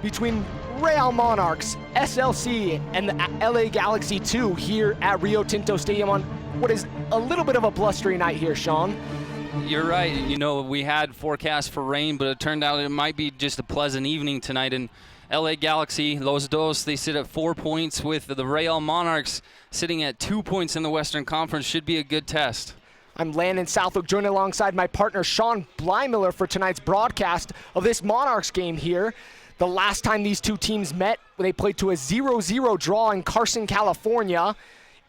Between Real Monarchs, SLC, and the LA Galaxy 2 here at Rio Tinto Stadium on what is a little bit of a blustery night here, Sean. You're right. You know, we had forecast for rain, but it turned out it might be just a pleasant evening tonight. And LA Galaxy, Los Dos, they sit at 4 points with the Real Monarchs sitting at 2 points in the Western Conference. Should be a good test. I'm Landon Southwick, joined alongside my partner Sean Blymiller for tonight's broadcast of this Monarchs game here. The last time these two teams met, they played to a 0-0 draw in Carson, California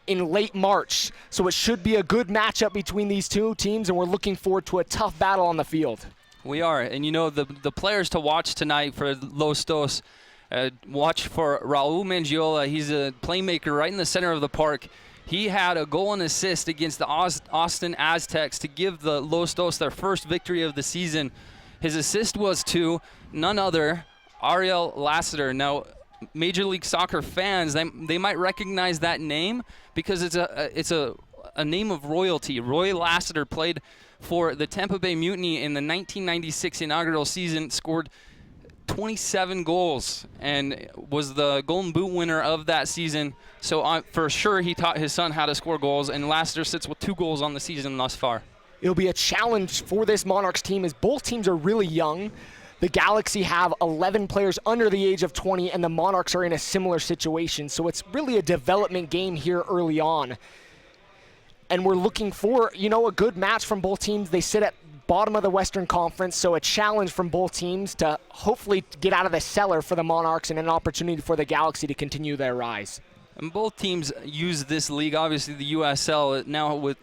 in late March. So it should be a good matchup between these two teams, and we're looking forward to a tough battle on the field. We are, and you know, the players to watch tonight for Los Dos, watch for Raul Mangiola. He's a playmaker right in the center of the park. He had a goal and assist against the Austin Aztecs to give the Los Dos their first victory of the season. His assist was to none other Ariel Lassiter. Now, Major League Soccer fans, they might recognize that name because it's a name of royalty. Roy Lassiter played for the Tampa Bay Mutiny in the 1996 inaugural season, scored 27 goals, and was the Golden Boot winner of that season. So for sure he taught his son how to score goals, and Lassiter sits with 2 goals on the season thus far. It'll be a challenge for this Monarchs team as both teams are really young. The Galaxy have 11 players under the age of 20, and the Monarchs are in a similar situation. So it's really a development game here early on. And we're looking for, you know, a good match from both teams. They sit at bottom of the Western Conference, so a challenge from both teams to hopefully get out of the cellar for the Monarchs and an opportunity for the Galaxy to continue their rise. And both teams use this league, obviously the USL, now with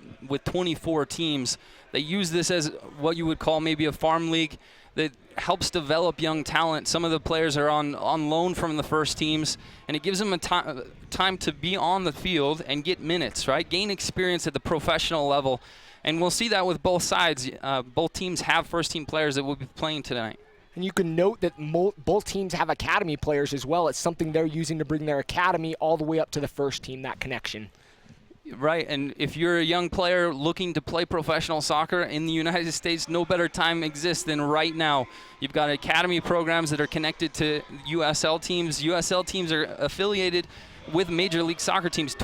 24 teams. They use this as what you would call maybe a farm league that helps develop young talent. Some of the players are on loan from the first teams, and it gives them a time to be on the field and get minutes, right? Gain experience at the professional level. And we'll see that with both sides. Both teams have first-team players that will be playing tonight. And you can note that both teams have academy players as well. It's something they're using to bring their academy all the way up to the first team, that connection. Right, and if you're a young player looking to play professional soccer in the United States, no better time exists than right now. You've got academy programs that are connected to USL teams. USL teams are affiliated with Major League Soccer teams.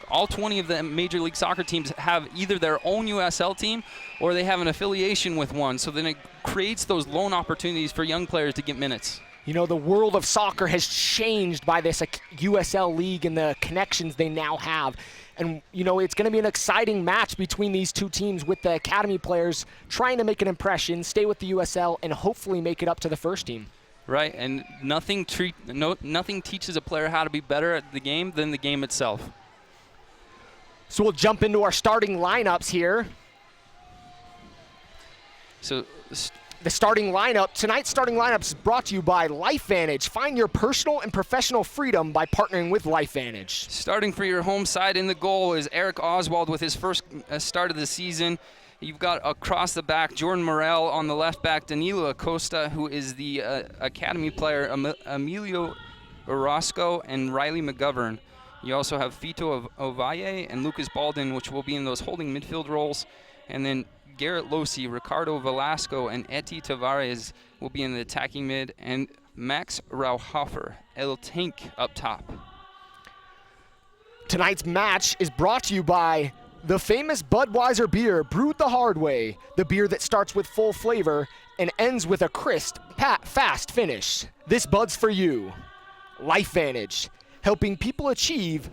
All 20 of the Major League Soccer teams have either their own USL team or they have an affiliation with one. So then it creates those loan opportunities for young players to get minutes. You know, the world of soccer has changed by this USL league and the connections they now have. And, you know, it's going to be an exciting match between these two teams with the academy players trying to make an impression, stay with the USL, and hopefully make it up to the first team. Right, and nothing teaches a player how to be better at the game than the game itself. So we'll jump into our starting lineups here. So the starting lineup, tonight's starting lineup is brought to you by LifeVantage. Find your personal and professional freedom by partnering with LifeVantage. Starting for your home side in the goal is Eric Oswald with his first start of the season. You've got across the back Jordan Morel, on the left back Danilo Acosta, who is the academy player Emilio Orozco and Riley McGovern. You also have Fito Ovalle and Lucas Baldin, which will be in those holding midfield roles. And then Garrett Losi, Ricardo Velasco, and Eti Tavares will be in the attacking mid, and Max Rauhofer, El Tank up top. Tonight's match is brought to you by the famous Budweiser beer, brewed the hard way. The beer that starts with full flavor and ends with a crisp, fast finish. This Bud's for you. LifeVantage, helping people achieve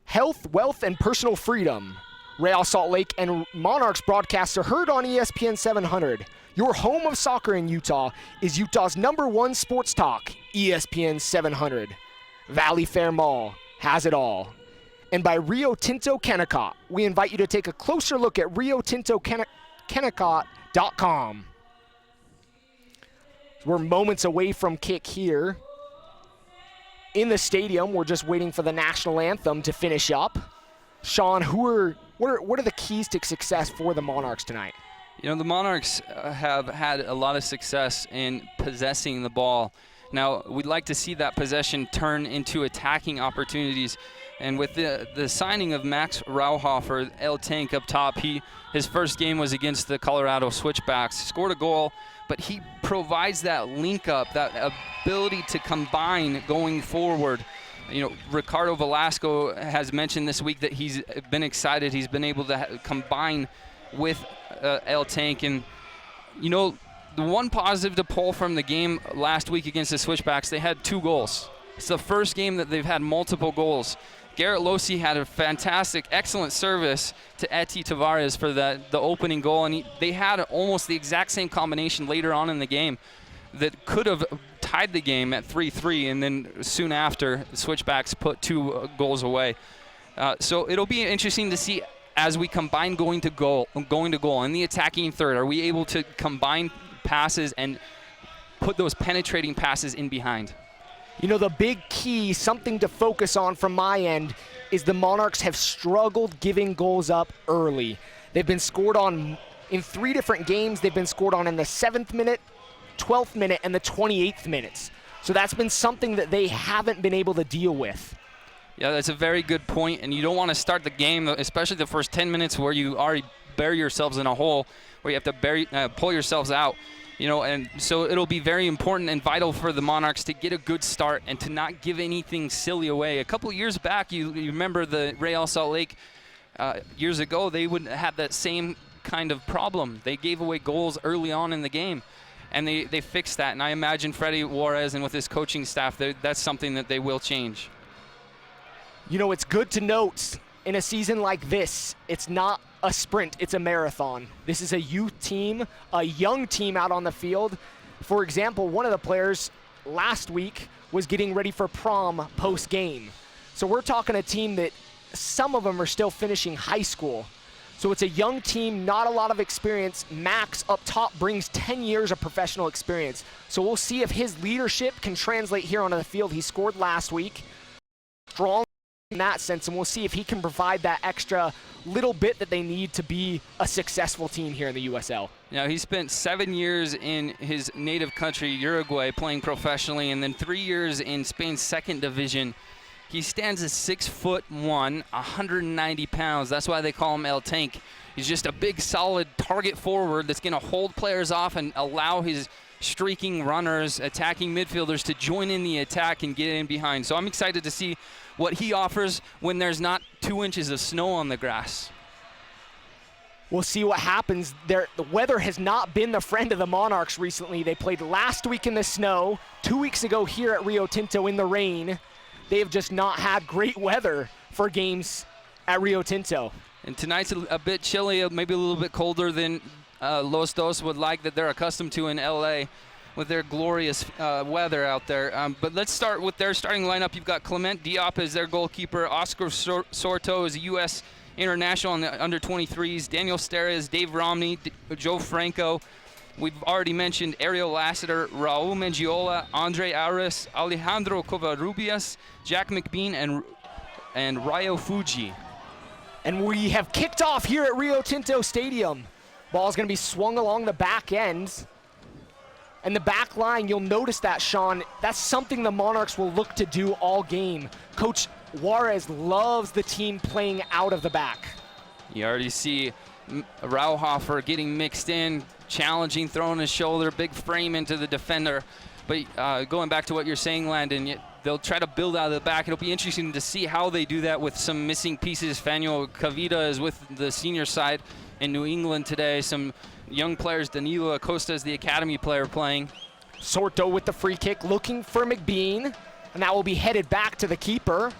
health, wealth, and personal freedom. Real Salt Lake and Monarchs broadcasts are heard on ESPN 700. Your home of soccer in Utah is Utah's #1 sports talk, ESPN 700. Valley Fair Mall has it all. And by Rio Tinto Kennecott, we invite you to take a closer look at riotintokennecott.com. We're moments away from kick here. In the stadium, we're just waiting for the national anthem to finish up. Sean, what are the keys to success for the Monarchs tonight? You know, the Monarchs have had a lot of success in possessing the ball. Now, we'd like to see that possession turn into attacking opportunities. And with the signing of Max Rauhofer, El Tank up top, his first game was against the Colorado Switchbacks. Scored a goal, but he provides that link up, that ability to combine going forward. You know, Ricardo Velasco has mentioned this week that he's been excited. He's been able to combine with El Tank. And, you know, the one positive to pull from the game last week against the Switchbacks, they had 2 goals. It's the first game that they've had multiple goals. Garrett Losi had a fantastic, excellent service to Eti Tavares for the opening goal, and they had almost the exact same combination later on in the game that could have tied the game at 3-3, and then soon after, the Switchbacks put 2 goals away. So it'll be interesting to see as we combine going to goal in the attacking third. Are we able to combine passes and put those penetrating passes in behind? You know, the big key, something to focus on from my end, is the Monarchs have struggled giving goals up early. They've been scored on in 3 different games. They've been scored on in the 7th minute, 12th minute, and the 28th minutes. So that's been something that they haven't been able to deal with. Yeah, that's a very good point, and you don't want to start the game, especially the first 10 minutes where you already bury yourselves in a hole, where you have to pull yourselves out. You know, and so it'll be very important and vital for the Monarchs to get a good start and to not give anything silly away. A couple years back, you remember the Real Salt Lake years ago, they would have that same kind of problem. They gave away goals early on in the game, and they fixed that. And I imagine Freddie Juarez and with his coaching staff, that's something that they will change. You know, it's good to note in a season like this, it's not a sprint, it's a marathon. This is a youth team, a young team out on the field. For example, one of the players last week was getting ready for prom post-game. So we're talking a team that some of them are still finishing high school. So it's a young team, not a lot of experience. Max up top brings 10 years of professional experience. So we'll see if his leadership can translate here onto the field. He scored last week. Strong in that sense, and we'll see if he can provide that extra little bit that they need to be a successful team here in the USL. Now, he spent 7 years in his native country, Uruguay, playing professionally, and then 3 years in Spain's 2nd division. He stands at 6'1", 190 pounds. That's why they call him El Tank. He's just a big, solid target forward that's going to hold players off and allow his streaking runners, attacking midfielders to join in the attack and get in behind. So I'm excited to see what he offers when there's not 2 inches of snow on the grass. We'll see what happens. The weather has not been the friend of the Monarchs recently. They played last week in the snow, 2 weeks ago here at Rio Tinto in the rain. They have just not had great weather for games at Rio Tinto. And tonight's a bit chilly, maybe a little bit colder than Los Dos would like, that they're accustomed to in LA with their glorious weather out there. But let's start with their starting lineup. You've got Clement Diop as their goalkeeper. Oscar Sorto is a U.S. international on the under-23s. Daniel Steres, Dave Romney, Joe Franco. We've already mentioned Ariel Lassiter, Raul Mengiola, Andre Aris, Alejandro Covarrubias, Jack McBean, and Ryo Fuji. And we have kicked off here at Rio Tinto Stadium. Ball's going to be swung along the back end. And the back line, you'll notice that, Sean, that's something the Monarchs will look to do all game. Coach Juarez loves the team playing out of the back. You already see Rauhofer getting mixed in, challenging, throwing his shoulder, big frame into the defender. But going back to what you're saying, Landon, they'll try to build out of the back. It'll be interesting to see how they do that with some missing pieces. Fanio Cavita is with the senior side in New England today. Some young players, Danilo Acosta is the academy player playing. Sorto with the free kick, looking for McBean, and that will be headed back to the keeper,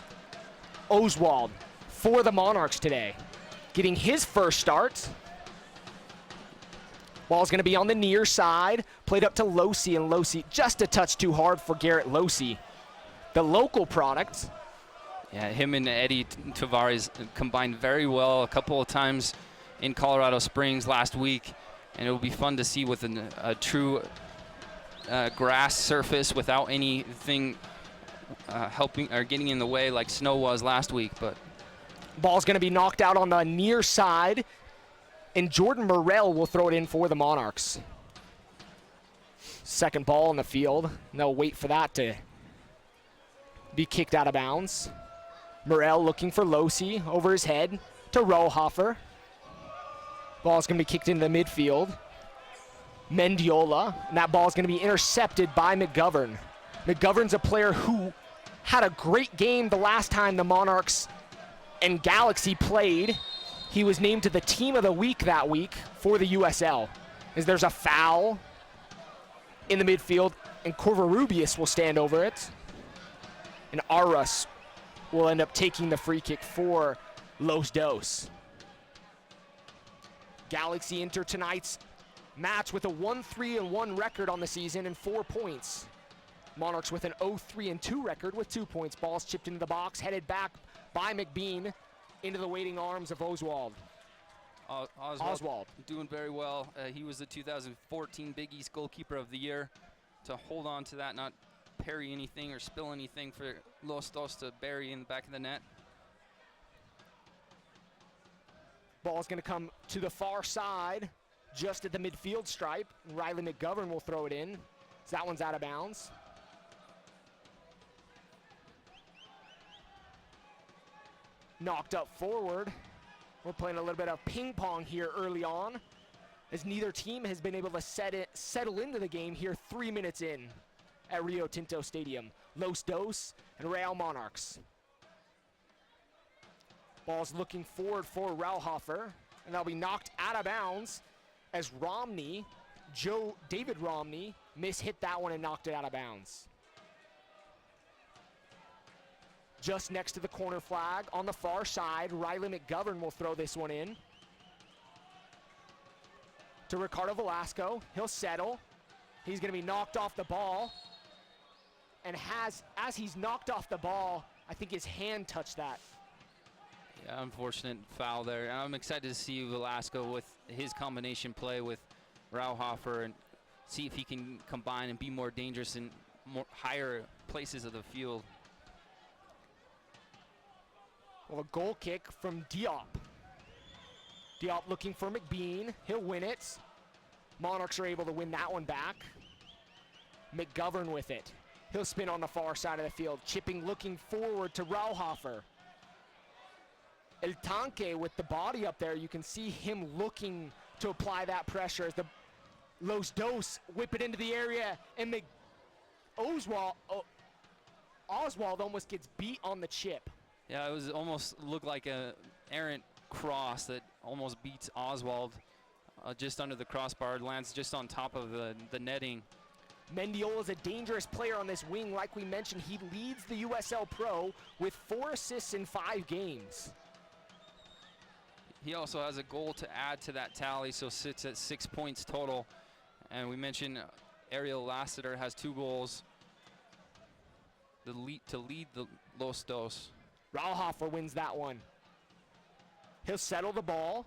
Oswald, for the Monarchs today. Getting his first start. Ball's going to be on the near side, played up to Losi, and Losi just a touch too hard for Garrett Losi, the local product. Yeah, him and Eddie Tavares combined very well a couple of times in Colorado Springs last week, and it will be fun to see with a true grass surface without anything helping or getting in the way like snow was last week. But ball's going to be knocked out on the near side, and Jordan Morrell will throw it in for the Monarchs. Second ball in the field, and they'll wait for that to be kicked out of bounds. Morel looking for Losi over his head to Rollhofer. Ball's going to be kicked into the midfield. Mendiola, and that ball's going to be intercepted by McGovern. McGovern's a player who had a great game the last time the Monarchs and Galaxy played. He was named to the team of the week that week for the USL. As there's a foul in the midfield, and Corvarubius will stand over it. And Arras will end up taking the free kick for Los Dos. Galaxy enter tonight's match with a 1-3-1 record on the season and 4 points. Monarchs with an 0-3-2 record with 2 points. Ball's chipped into the box, headed back by McBean into the waiting arms of Oswald. Oswald doing very well. He was the 2014 Big East Goalkeeper of the Year. To hold on to that, not parry anything or spill anything for Los Dos to bury in the back of the net. Ball's going to come to the far side, just at the midfield stripe. Riley McGovern will throw it in. So that one's out of bounds. Knocked up forward. We're playing a little bit of ping pong here early on, as neither team has been able to settle into the game here 3 minutes in at Rio Tinto Stadium. Los Dos and Real Monarchs. Ball's looking forward for Rauhofer, and that'll be knocked out of bounds as David Romney mishit that one and knocked it out of bounds. Just next to the corner flag on the far side, Riley McGovern will throw this one in. To Ricardo Velasco, he'll settle. He's gonna be knocked off the ball. And as he's knocked off the ball, I think his hand touched that. Yeah, unfortunate foul there. I'm excited to see Velasco with his combination play with Rauhofer and see if he can combine and be more dangerous in more higher places of the field. Well, a goal kick from Diop. Diop looking for McBean. He'll win it. Monarchs are able to win that one back. McGovern with it. He'll spin on the far side of the field. Chipping looking forward to Rauhofer. El Tanque with the body up there. You can see him looking to apply that pressure as the Los Dos whip it into the area, and Oswald almost gets beat on the chip. Yeah, it was almost looked like an errant cross that almost beats Oswald just under the crossbar, lands just on top of the netting. Mendiola is a dangerous player on this wing. Like we mentioned, he leads the USL Pro with 4 assists in 5 games. He also has a goal to add to that tally, so sits at 6 points total. And we mentioned Ariel Lassiter has 2 goals to lead the Los Dos. Rauhofer wins that one. He'll settle the ball.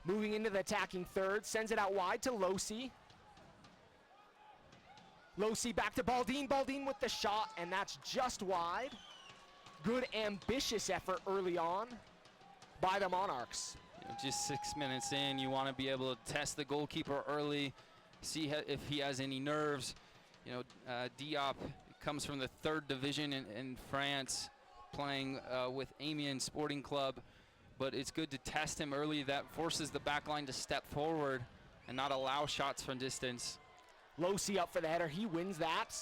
Moving into the attacking third, sends it out wide to Losi. Losi back to Baldin. Baldin with the shot, and that's just wide. Good ambitious effort early on by the Monarchs. You know, just 6 minutes in, you want to be able to test the goalkeeper early, see if he has any nerves. You know, Diop comes from the 3rd division in France, playing with Amiens Sporting Club, but it's good to test him early. That forces the back line to step forward and not allow shots from distance. Losi up for the header. He wins that.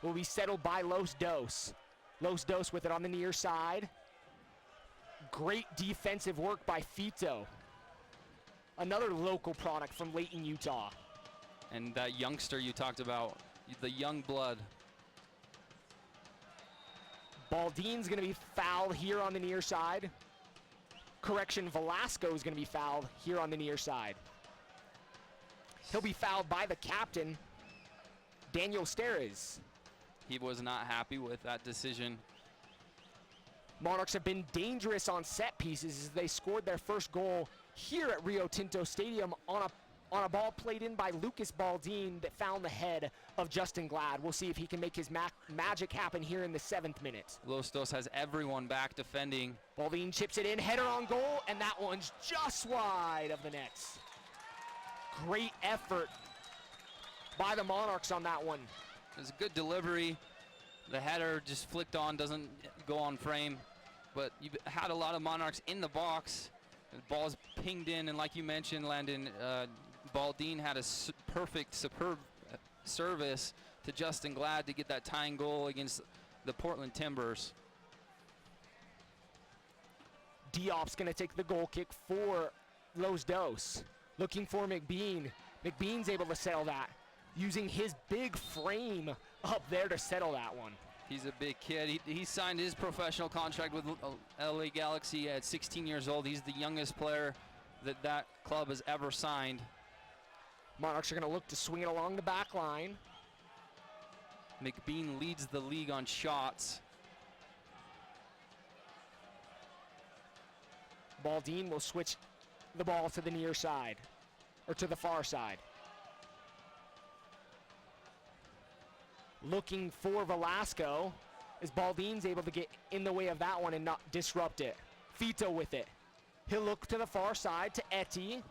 Will be settled by Los Dos. Los Dos with it on the near side. Great defensive work by Fito. Another local product from Layton, Utah. And that youngster you talked about, the young blood. Baldin's going to be fouled here on the near side. Correction, Velasco is going to be fouled here on the near side. He'll be fouled by the captain, Daniel Steres. He was not happy with that decision. Monarchs have been dangerous on set pieces as they scored their first goal here at Rio Tinto Stadium on a ball played in by Lucas Baldin that found the head of Justin Glad. We'll see if he can make his magic happen here in the 7th minute. Los Dos has everyone back defending. Baldin chips it in, header on goal, and that one's just wide of the nets. Great effort by the Monarchs on that one. It was a good delivery. The header just flicked on, doesn't go on frame. but you've had a lot of Monarchs in the box. The ball's pinged in, and like you mentioned, Landon, Baldin had a superb service to Justin Glad to get that tying goal against the Portland Timbers. Diop's going to take the goal kick for Los Dos. Looking for McBean. McBean's able to settle that, using his big frame up there to settle that one. He's a big kid. He signed his professional contract with LA Galaxy at 16 years old. He's the youngest player that club has ever signed. Monarchs are going to look to swing it along the back line. McBean leads the league on shots. Baldin will switch the ball to the near side, or to the far side. Looking for Velasco, as Baldin's able to get in the way of that one and not disrupt it. Fito with it. He'll look to the far side to Eti.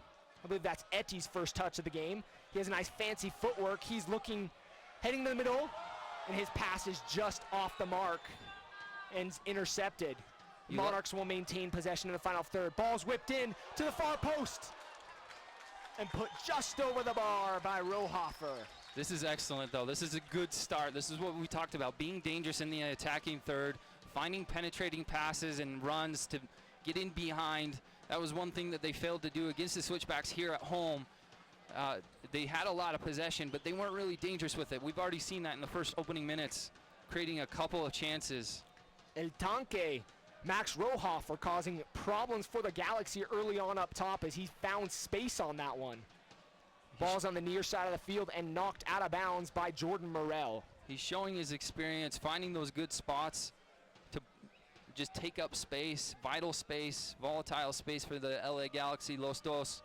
I believe that's Eti's first touch of the game. He has a nice fancy footwork. He's looking, heading to the middle, and his pass is just off the mark and intercepted. Monarchs will maintain possession in the final third. Ball's whipped in to the far post and put just over the bar by Rohofer. This is excellent, though. This is a good start. This is what we talked about, being dangerous in the attacking third, finding penetrating passes and runs to get in behind. That was one thing that they failed to do against the Switchbacks here at home. They had a lot of possession, but they weren't really dangerous with it. We've already seen that in the first opening minutes, creating a couple of chances. El Tanque, Max Rohofer, causing problems for the Galaxy early on up top as he found space on that one. Ball's on the near side of the field and knocked out of bounds by Jordan Morel. He's showing his experience, finding those good spots to just take up space, vital space, volatile space for the LA Galaxy, Los Dos.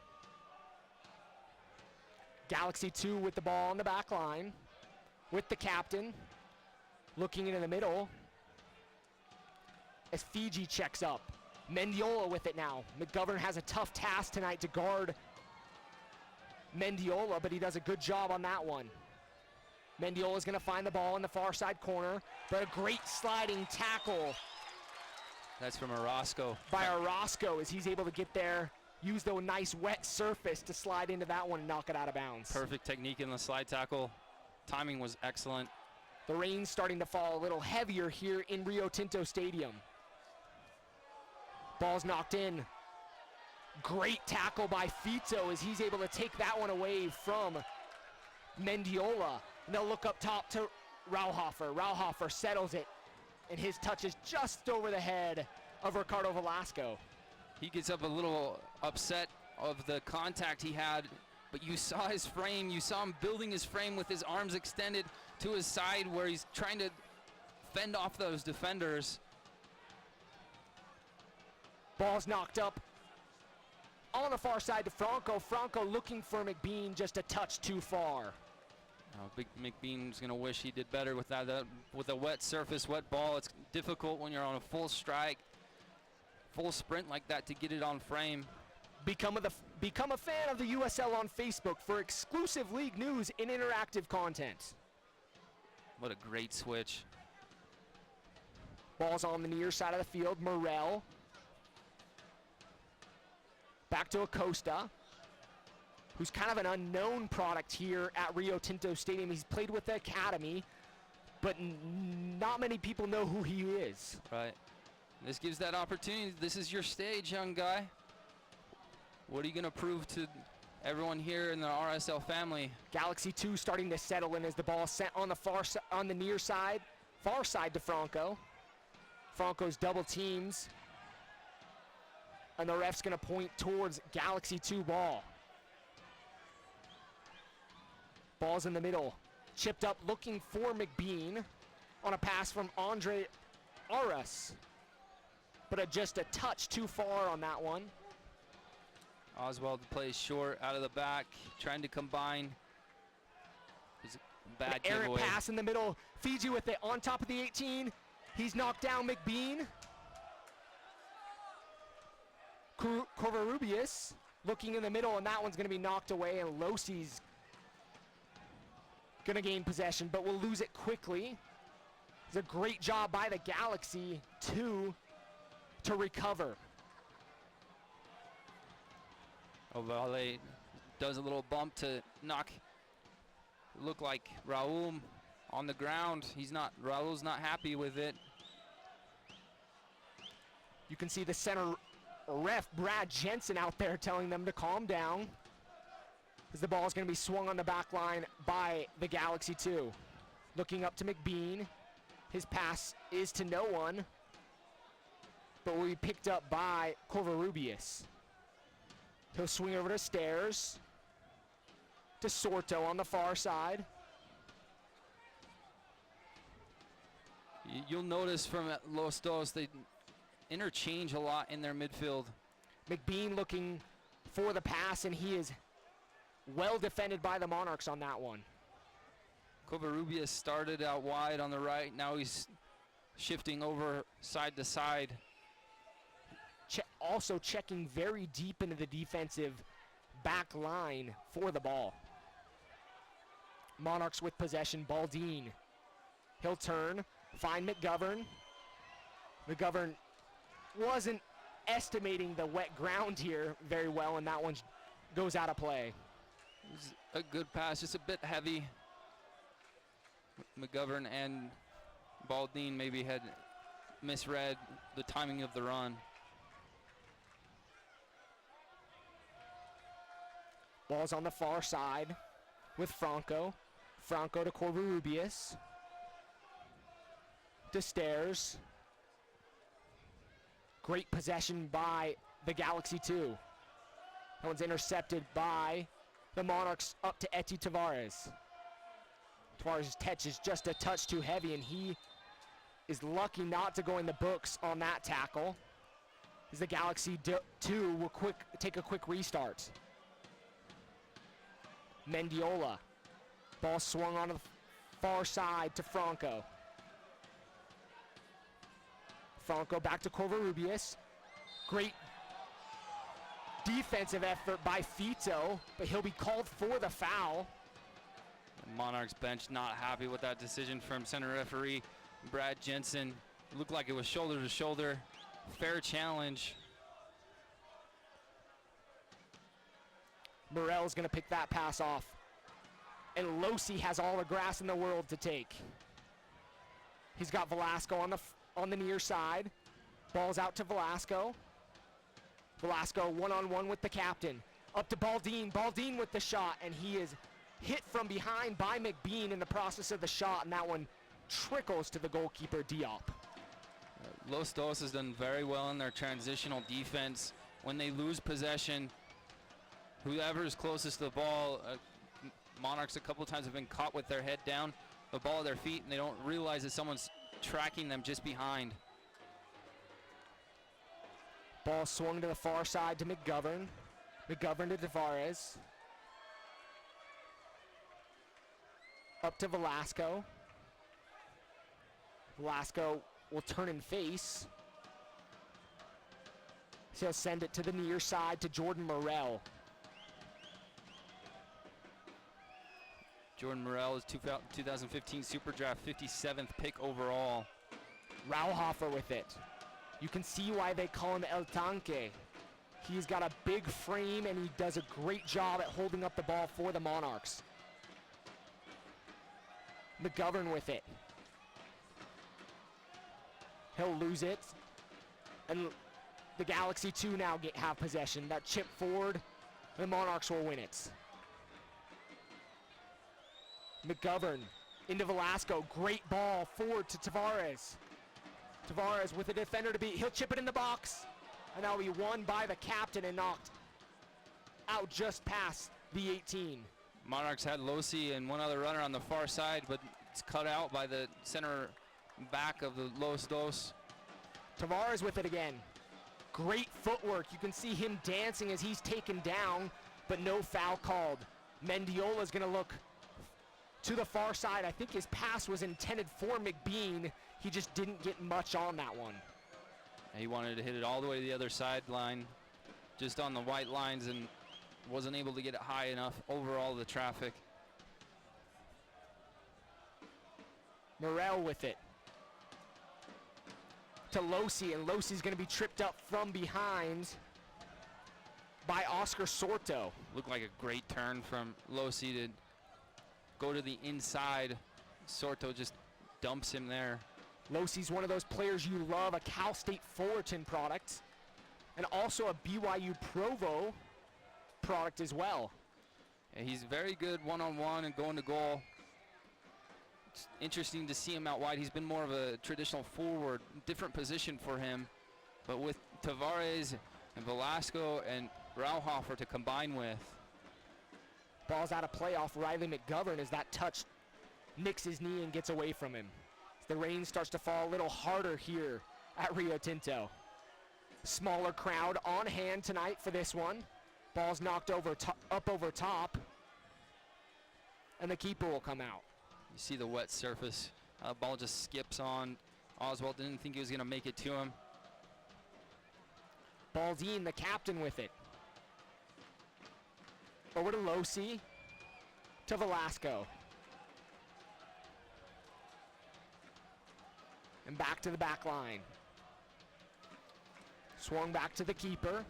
Galaxy 2 with the ball on the back line, with the captain, looking into the middle as Fiji checks up. Mendiola with it now. McGovern has a tough task tonight to guard Mendiola, but he does a good job on that one. Mendiola's going to find the ball in the far side corner, but a great sliding tackle. That's from Orozco. By Orozco, as he's able to get there, use the nice wet surface to slide into that one and knock it out of bounds. Perfect technique in the slide tackle. Timing was excellent. The rain's starting to fall a little heavier here in Rio Tinto Stadium. Ball's knocked in. Great tackle by Fito as he's able to take that one away from Mendiola. And they'll look up top to Rauhofer. Rauhofer settles it, and his touch is just over the head of Ricardo Velasco. He gets up a little upset of the contact he had, but you saw his frame. You saw him building his frame with his arms extended to his side where he's trying to fend off those defenders. Ball's knocked up on the far side to Franco. Franco looking for McBean, just a touch too far. Big McBean's going to wish he did better with that. With a wet surface, wet ball, it's difficult when you're on a full strike, full sprint like that to get it on frame. Become a fan of the USL on Facebook for exclusive league news and interactive content. What a great switch. Ball's on the near side of the field. Morel. Back to Acosta, who's kind of an unknown product here at Rio Tinto Stadium. He's played with the academy, but not many people know who he is. Right. This gives that opportunity. This is your stage, young guy. What are you going to prove to everyone here in the RSL family? Galaxy 2 starting to settle in as the ball sent on the near side, far side to Franco. Franco's double teams. And the ref's going to point towards Galaxy 2 ball. Ball's in the middle. Chipped up looking for McBean on a pass from Andre Aras. But just a touch too far on that one. Oswald plays short out of the back, trying to combine. It's a bad An errant giveaway. pass in the middle. Fiji with it on top of the 18. He's knocked down McBean. Covarrubias looking in the middle, and that one's going to be knocked away, and Losi's going to gain possession, but will lose it quickly. It's a great job by the Galaxy to to recover. Ovale does a little bump to knock. Look like Raul on the ground. Raul's not happy with it. You can see the center ref, Brad Jensen, out there telling them to calm down, as the ball is going to be swung on the back line by the Galaxy 2. Looking up to McBean. His pass is to no one, but will be picked up by Covarrubias. He'll swing over to Stairs, to Sorto on the far side. You'll notice from Los Dos, they interchange a lot in their midfield. McBean looking for the pass, and he is well defended by the Monarchs on that one. Covarrubias started out wide on the right. Now he's shifting over side to side. Also checking very deep into the defensive back line for the ball. Monarchs with possession. Baldine. He'll turn, find McGovern. McGovern wasn't estimating the wet ground here very well, and that one goes out of play. It's a good pass, just a bit heavy. McGovern and Baldine maybe had misread the timing of the run. Ball's on the far side with Franco. Franco to Covarrubias. To Stairs. Great possession by the Galaxy 2. That one's intercepted by the Monarchs up to Eti Tavares. Tavares' catch is just a touch too heavy, and he is lucky not to go in the books on that tackle, as the Galaxy 2 will take a quick restart. Mendiola. Ball swung on the far side to Franco. Franco back to Covarrubias. Great defensive effort by Fito, but he'll be called for the foul. The Monarchs bench not happy with that decision from center referee Brad Jensen. It looked like it was shoulder to shoulder. Fair challenge. Morel's going to pick that pass off. And Losi has all the grass in the world to take. He's got Velasco on the near side. Ball's out to Velasco. Velasco one-on-one with the captain. Up to Baldine. Baldine with the shot, and he is hit from behind by McBean in the process of the shot, and that one trickles to the goalkeeper, Diop. Los Dos has done very well in their transitional defense. When they lose possession, whoever is closest to the ball, Monarchs a couple of times have been caught with their head down, the ball at their feet, and they don't realize that someone's tracking them just behind. Ball swung to the far side to McGovern. McGovern to Tavares. Up to Velasco. Velasco will turn and face. So he'll send it to the near side to Jordan Morel. Jordan Morel is 2015 Super Draft 57th pick overall. Rauhofer with it. You can see why they call him El Tanque. He's got a big frame, and he does a great job at holding up the ball for the Monarchs. McGovern with it. He'll lose it. And the Galaxy 2 now have possession. That chip forward, the Monarchs will win it. McGovern into Velasco. Great ball forward to Tavares. Tavares with a defender to beat. He'll chip it in the box. And that'll be won by the captain and knocked out just past the 18. Monarchs had Losi and one other runner on the far side, but it's cut out by the center back of the Los Dos. Tavares with it again. Great footwork. You can see him dancing as he's taken down, but no foul called. Mendiola's going to look to the far side. I think his pass was intended for McBean. He just didn't get much on that one. He wanted to hit it all the way to the other sideline, just on the white lines, and wasn't able to get it high enough over all the traffic. Morel with it. to Losi, and Losi's going to be tripped up from behind by Oscar Sorto. Looked like a great turn from Losi to go to the inside. Sorto just dumps him there. Losi's one of those players you love, a Cal State Fullerton product, and also a BYU Provo product as well. And he's very good one-on-one and going to goal. It's interesting to see him out wide. He's been more of a traditional forward, different position for him. But with Tavares and Velasco and Rauhofer to combine with. Ball's out of play off Riley McGovern as that touch nicks his knee and gets away from him. The rain starts to fall a little harder here at Rio Tinto. Smaller crowd on hand tonight for this one. Ball's knocked over up over top, and the keeper will come out. You see the wet surface. Ball just skips on. Oswald didn't think he was going to make it to him. Baldine, the captain, with it. Over to Losi, to Velasco. And back to the back line. Swung back to the keeper.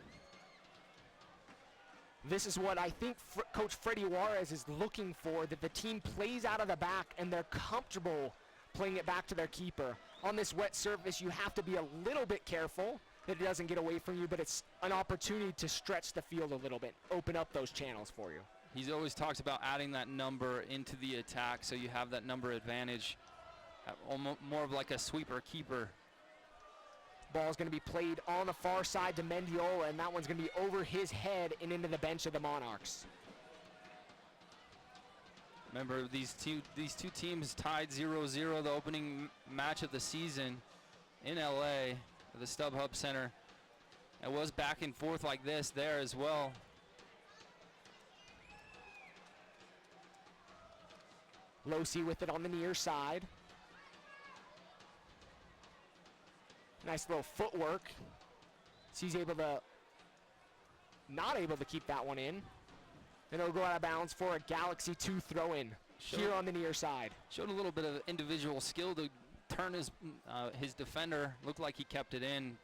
This is what I think Coach Freddie Juarez is looking for, that the team plays out of the back and they're comfortable playing it back to their keeper. On this wet surface, you have to be a little bit careful that it doesn't get away from you, but it's an opportunity to stretch the field a little bit, open up those channels for you. He's always talked about adding that number into the attack so you have that number advantage. More of like a sweeper keeper. Ball's going to be played on the far side to Mendiola, and that one's going to be over his head and into the bench of the Monarchs. Remember, these two teams tied 0-0 the opening match of the season in LA at the StubHub Center. It was back and forth like this there as well. Losi with it on the near side. Nice little footwork. So he's not able to keep that one in. And it'll go out of bounds for a Galaxy 2 throw-in here on the near side. Showed a little bit of individual skill to turn his defender. Looked like he kept it in.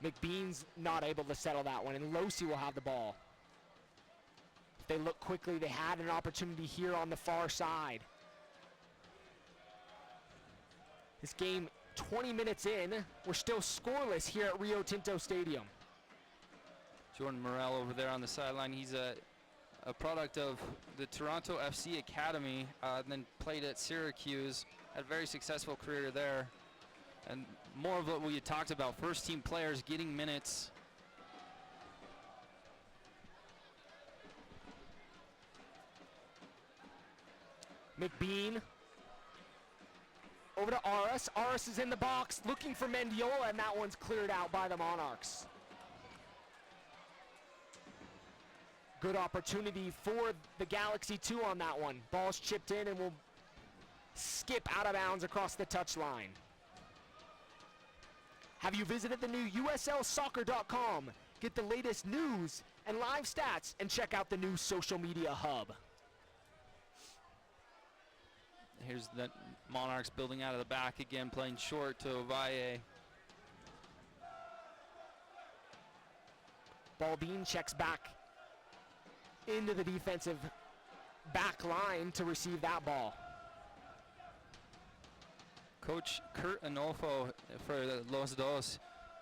McBean's not able to settle that one, and Losi will have the ball. If they look quickly, they had an opportunity here on the far side. This game 20 minutes in, we're still scoreless here at Rio Tinto Stadium. Jordan Morel over there on the sideline. He's a product of the Toronto FC Academy, then played at Syracuse, had a very successful career there. And more of what we had talked about, first team players getting minutes. McBean over to Aris. Aris is in the box looking for Mendiola, and that one's cleared out by the Monarchs. Good opportunity for the Galaxy 2 on that one. Ball's chipped in and will skip out of bounds across the touchline. Have you visited the new USLsoccer.com? Get the latest news and live stats and check out the new social media hub. Here's the Monarchs building out of the back again, playing short to Ovalle. Baldine checks back into the defensive back line to receive that ball. Coach Kurt Anolfo for Los Dos,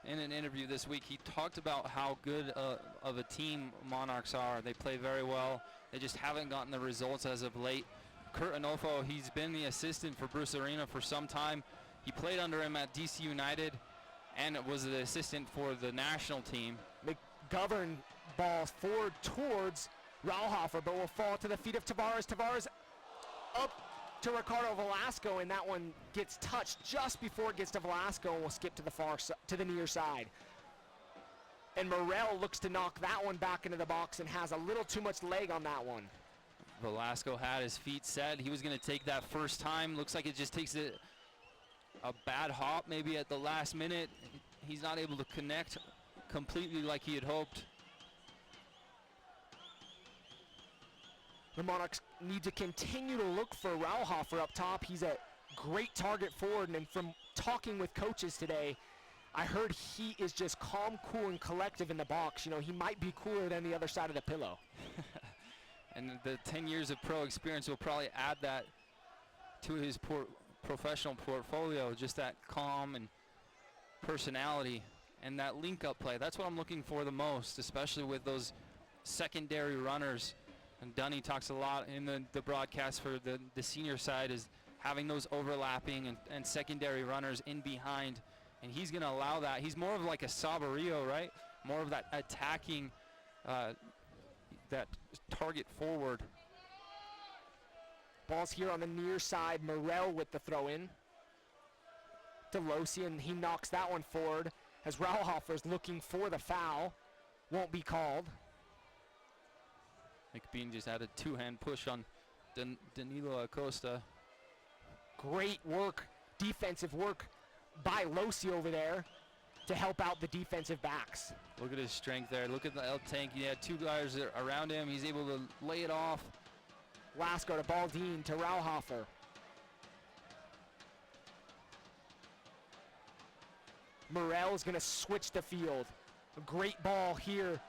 in an interview this week, he talked about how good of a team Monarchs are. They play very well. They just haven't gotten the results as of late. Kurt Anolfo, he's been the assistant for Bruce Arena for some time. He played under him at DC United and was the assistant for the national team. McGovern ball forward towards Rauhofer, but will fall to the feet of Tavares. Tavares up to Ricardo Velasco, and that one gets touched just before it gets to Velasco and will skip to the near side. And Morel looks to knock that one back into the box and has a little too much leg on that one. Velasco had his feet set. He was going to take that first time. Looks like it just takes a bad hop maybe at the last minute. He's not able to connect completely like he had hoped. The Monarchs need to continue to look for Rauhofer up top. He's a Great target forward, and from talking with coaches today, I heard he is just calm, cool, and collective in the box. You know, he might be cooler than the other side of the pillow. And the 10 years of pro experience will probably add that to his professional portfolio, just that calm and personality and that link-up play. That's what I'm looking for the most, especially with those secondary runners. And Dunny talks a lot in the broadcast for the senior side, is having those overlapping and secondary runners in behind. And he's going to allow that. He's more of like a Sabarillo, right? More of that attacking, that target forward. Ball's here on the near side. Morel with the throw-in to Losi, and he knocks that one forward as Rauhofer's looking for the foul. Won't be called. McBean just had a two-hand push on Danilo Acosta. Great work, defensive work by Losi over there to help out the defensive backs. Look at his strength there. Look at the El Tank. He had two guys around him. He's able to lay it off. Lasker to Baldin to Rauhofer. Morel is going to switch the field. A great ball here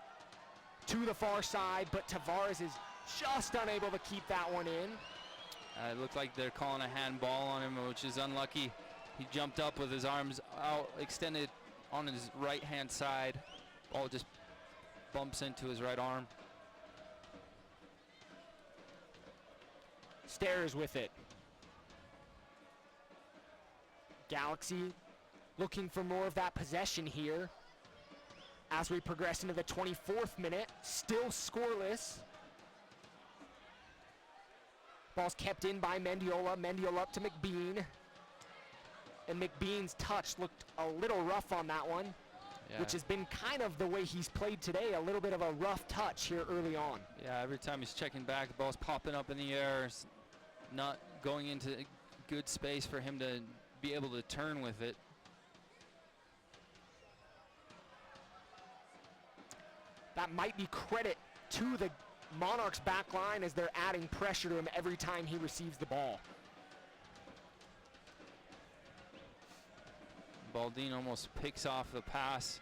to the far side, but Tavares is just unable to keep that one in. It looked like they're calling a handball on him, which is unlucky. He jumped up with his arms out, extended on his right-hand side. Ball just bumps into his right arm. Stairs with it. Galaxy looking for more of that possession here as we progress into the 24th minute. Still scoreless. Ball's kept in by Mendiola. Mendiola up to McBean. And McBean's touch looked a little rough on that one, which has been kind of the way he's played today, a little bit of a rough touch here early on. Yeah, every time he's checking back, the ball's popping up in the air. It's not going into good space for him to be able to turn with it. That might be credit to the Monarchs back line as they're adding pressure to him every time he receives the ball. Baldin almost picks off the pass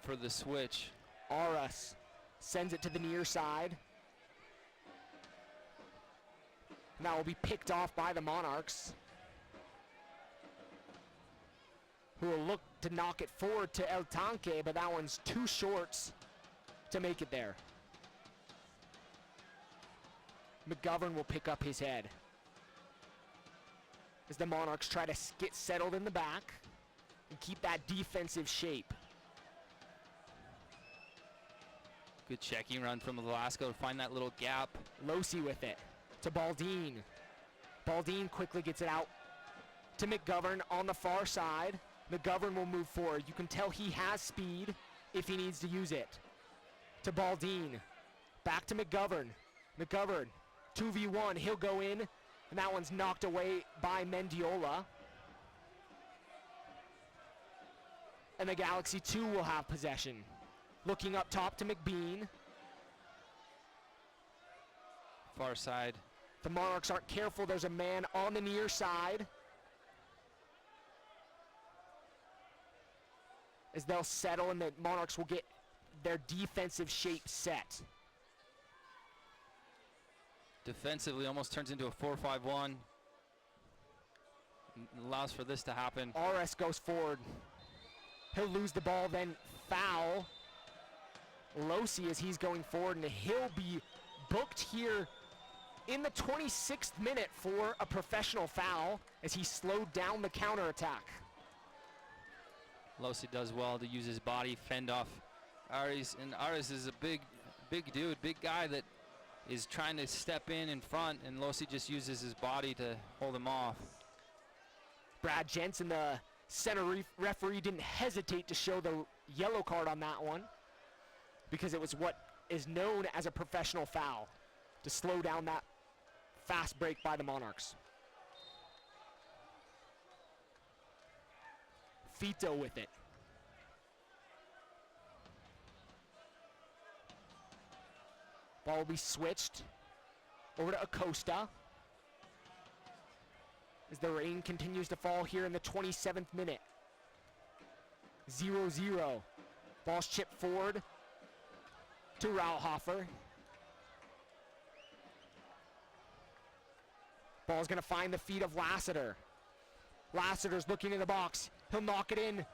for the switch. Aras sends it to the near side. And that will be picked off by the Monarchs, who will look to knock it forward to El Tanque, but that one's too short to make it there. McGovern will pick up his head as the Monarchs try to get settled in the back and keep that defensive shape. Good checking run from Velasco to find that little gap. Losi with it to Baldin. Baldin quickly gets it out to McGovern on the far side. McGovern will move forward. You can tell he has speed if he needs to use it. To Baldin. Back to McGovern. McGovern, 2v1. He'll go in, and that one's knocked away by Mendiola. And the Galaxy 2 will have possession. Looking up top to McBean. Far side. The Monarchs aren't careful. There's a man on the near side, as they'll settle and the Monarchs will get their defensive shape set. Defensively almost turns into a 4-5-1. Allows for this to happen. RS goes forward. He'll lose the ball, then foul. Losi as he's going forward, and he'll be booked here in the 26th minute for a professional foul as he slowed down the counterattack. Losi does well to use his body, fend off Aris, and Aris is a big dude, big guy that is trying to step in front, and Losi just uses his body to hold him off. Brad Jensen, the center referee, didn't hesitate to show the yellow card on that one because it was what is known as a professional foul to slow down that fast break by the Monarchs. Fito with it. Ball will be switched over to Acosta. as the rain continues to fall here in the 27th minute. 0-0. Ball's chipped forward to Rauhofer. Ball's gonna find the feet of Lassiter. Lassiter's looking in the box. He'll knock it in,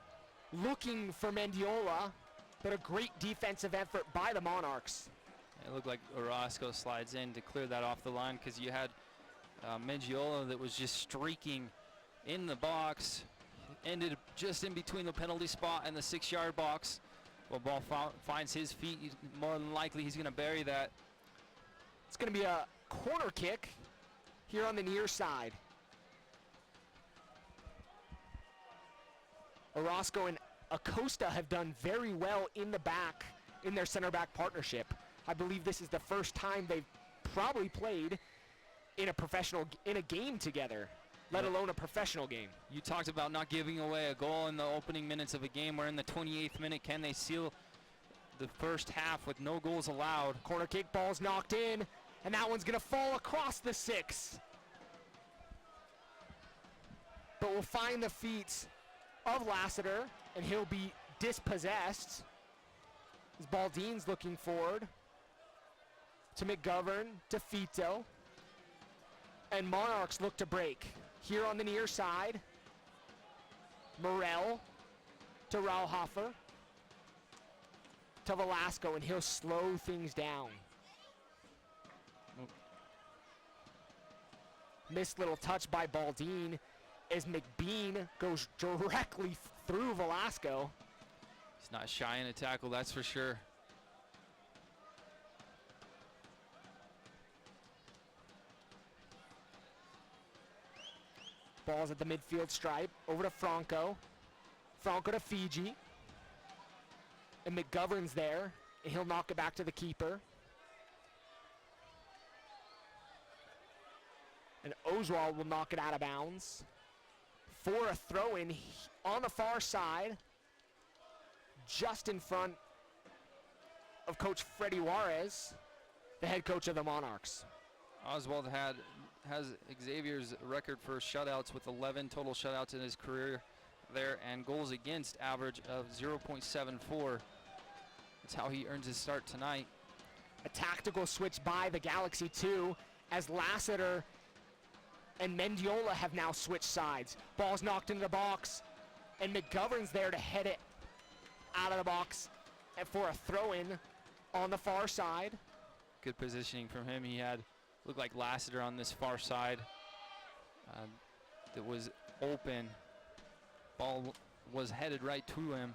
looking for Mendiola, but a great defensive effort by the Monarchs. It looked like Orozco slides in to clear that off the line, because you had Mendiola that was just streaking in the box, ended just in between the penalty spot and the 6-yard box. Well, ball finds his feet. More than likely, he's going to bury that. It's going to be a corner kick here on the near side. Orozco and Acosta have done very well in the back in their center back partnership. I believe this is the first time they've probably played in a game together, let alone a professional game. You talked about not giving away a goal in the opening minutes of a game. We're in the 28th minute. Can they seal the first half with no goals allowed? Corner kick, ball's knocked in, and that one's gonna fall across the 6. But we'll find the feet of Lassiter, and he'll be dispossessed. As Baldine's looking forward to McGovern, to Fito. And Monarchs look to break. Here on the near side, Morel to Rauhofer, to Velasco, and he'll slow things down. Missed little touch by Baldine as McBean goes directly through Velasco. He's not shy in a tackle, that's for sure. Ball's at the midfield stripe, over to Franco. Franco to Fiji. And McGovern's there, and he'll knock it back to the keeper. And Oswald will knock it out of bounds for a throw-in on the far side, just in front of Coach Freddie Juarez, the head coach of the Monarchs. Oswald has Xavier's record for shutouts with 11 total shutouts in his career there, and goals against average of 0.74. That's how he earns his start tonight. A tactical switch by the Galaxy 2 as Lassiter and Mendiola have now switched sides. Ball's knocked into the box, and McGovern's there to head it out of the box and for a throw-in on the far side. Good positioning from him. He had looked like Lassiter on this far side that was open. Ball was headed right to him.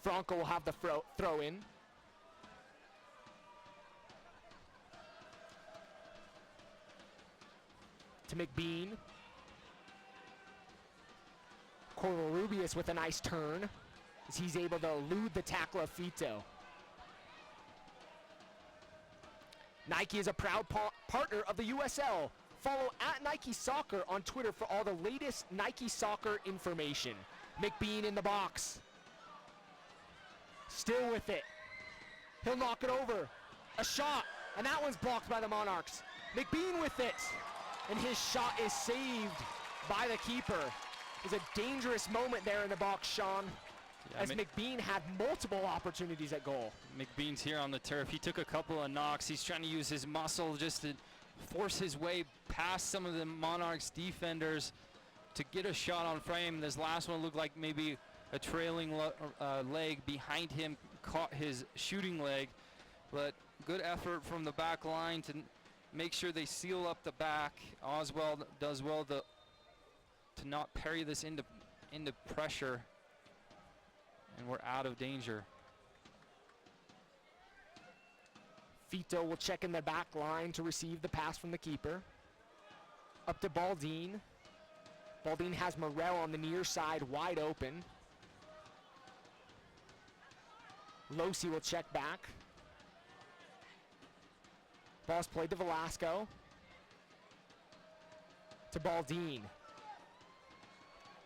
Franco will have the throw in. To McBean. Covarrubias with a nice turn as he's able to elude the tackle of Fito. Nike is a proud partner of the USL. Follow @Nike Soccer on Twitter for all the latest Nike Soccer information. McBean in the box. Still with it. He'll knock it over. A shot, and that one's blocked by the Monarchs. McBean with it, and his shot is saved by the keeper. It was a dangerous moment there in the box, Sean, as McBean had multiple opportunities at goal. McBean's here on the turf. He took a couple of knocks. He's trying to use his muscle just to force his way past some of the Monarchs defenders to get a shot on frame. This last one looked like maybe a trailing leg behind him caught his shooting leg, but good effort from the back line to make sure they seal up the back. Oswald does well to not parry this into pressure, and we're out of danger. Fito will check in the back line to receive the pass from the keeper. Up to Baldine. Baldine has Morel on the near side wide open. Losi will check back. Ball's played to Velasco. To Baldine.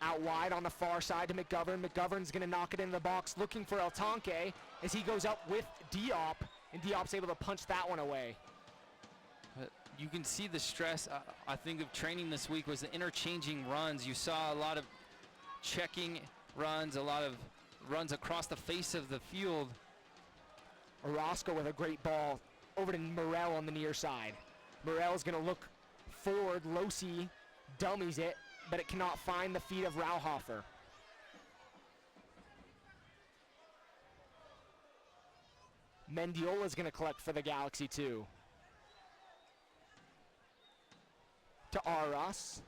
Out wide on the far side to McGovern. McGovern's going to knock it into the box, looking for El Tanque as he goes up with Diop, and Diop's able to punch that one away. You can see the stress, I think, of training this week was the interchanging runs. You saw a lot of checking runs, a lot of runs across the face of the field. Orozco with a great ball over to Morel on the near side. Morel's going to look forward. Losi dummies it, but it cannot find the feet of Rauhofer. Mendiola's going to collect for the Galaxy too. To Aras.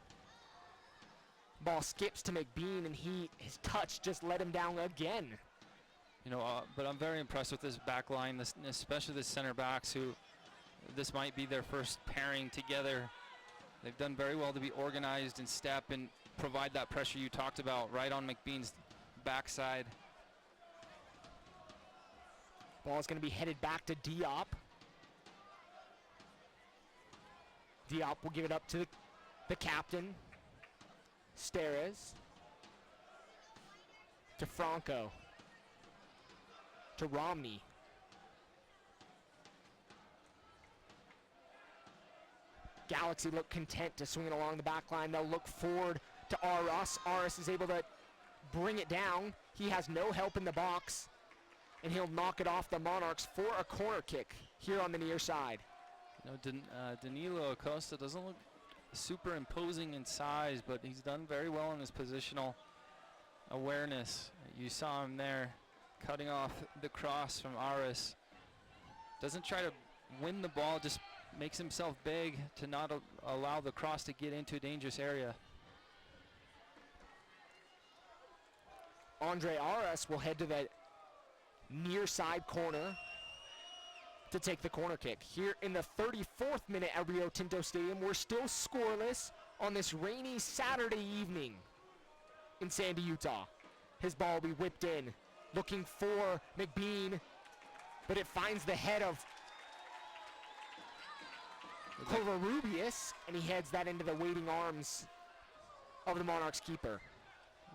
Ball skips to McBean, and his touch just let him down again. You know, but I'm very impressed with this back line, especially the center backs, who this might be their first pairing together. They've done very well to be organized and step and provide that pressure you talked about right on McBean's backside. Ball's going to be headed back to Diop. Diop will give it up to the captain, Steres. To Franco. To Romney. Galaxy look content to swing it along the back line. They'll look forward to Aras. Aras is able to bring it down. He has no help in the box, and he'll knock it off the Monarchs for a corner kick here on the near side. You know, Danilo Acosta doesn't look super imposing in size, but he's done very well in his positional awareness. You saw him there cutting off the cross from Aras. Doesn't try to win the ball, just makes himself big to not allow the cross to get into a dangerous area. Andre Aras will head to the near side corner to take the corner kick. Here in the 34th minute at Rio Tinto Stadium, we're still scoreless on this rainy Saturday evening in Sandy, Utah. His ball will be whipped in, looking for McBean, but it finds the head of Covarrubias, and he heads that into the waiting arms of the Monarchs keeper.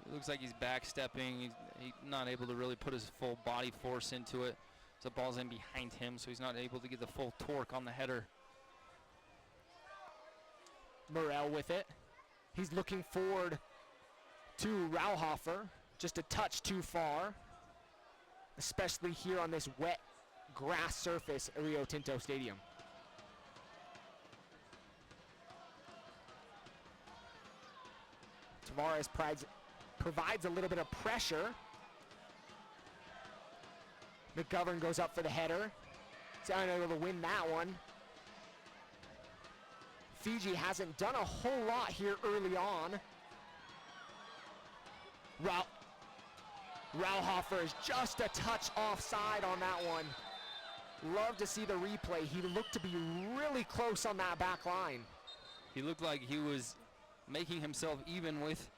It looks like he's backstepping. He's not able to really put his full body force into it. So the ball's in behind him, so he's not able to get the full torque on the header. Morel with it. He's looking forward to Rauhofer, just a touch too far, especially here on this wet grass surface at Rio Tinto Stadium. Tavares provides a little bit of pressure. McGovern goes up for the header. He's unable to win that one. Fiji hasn't done a whole lot here early on. Rauhofer is just a touch offside on that one. Love to see the replay. He looked to be really close on that back line. He looked like he was making himself even with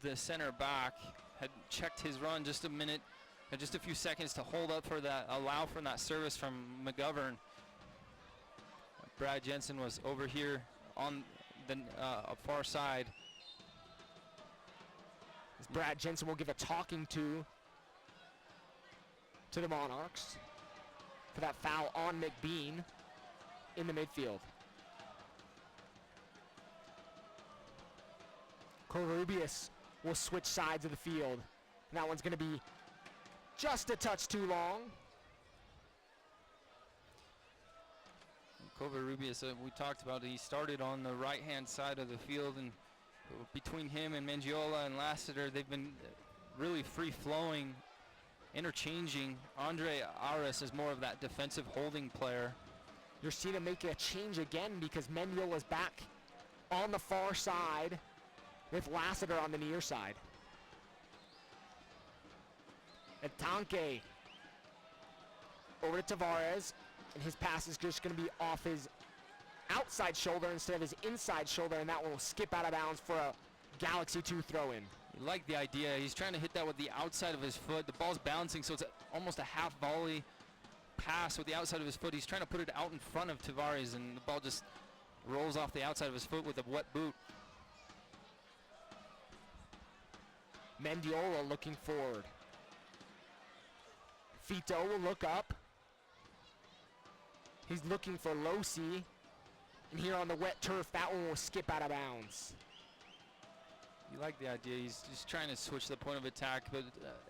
the center back. Had checked his run just a minute, had just a few seconds to hold up for that, allow for that service from McGovern. Brad Jensen was over here on the far side. As Brad Jensen will give a talking to the Monarchs for that foul on McBean in the midfield. Covarrubias will switch sides of the field. And that one's going to be just a touch too long. Covarrubias, we talked about, he started on the right-hand side of the field, and between him and Mangiola and Lassiter, they've been really free-flowing, interchanging. Andre Aras is more of that defensive holding player. You're seeing him make a change again because Mendiola's back on the far side with Lassiter on the near side. Etanke over to Tavares, and his pass is just going to be off his outside shoulder instead of his inside shoulder, and that one will skip out of bounds for a Galaxy 2 throw-in. You like the idea. He's trying to hit that with the outside of his foot. The ball's bouncing, so it's almost a half volley pass with the outside of his foot. He's trying to put it out in front of Tavares, and the ball just rolls off the outside of his foot with a wet boot. Mendiola looking forward. Fito will look up. He's looking for Losi. And here on the wet turf, that one will skip out of bounds. You like the idea. He's just trying to switch the point of attack, but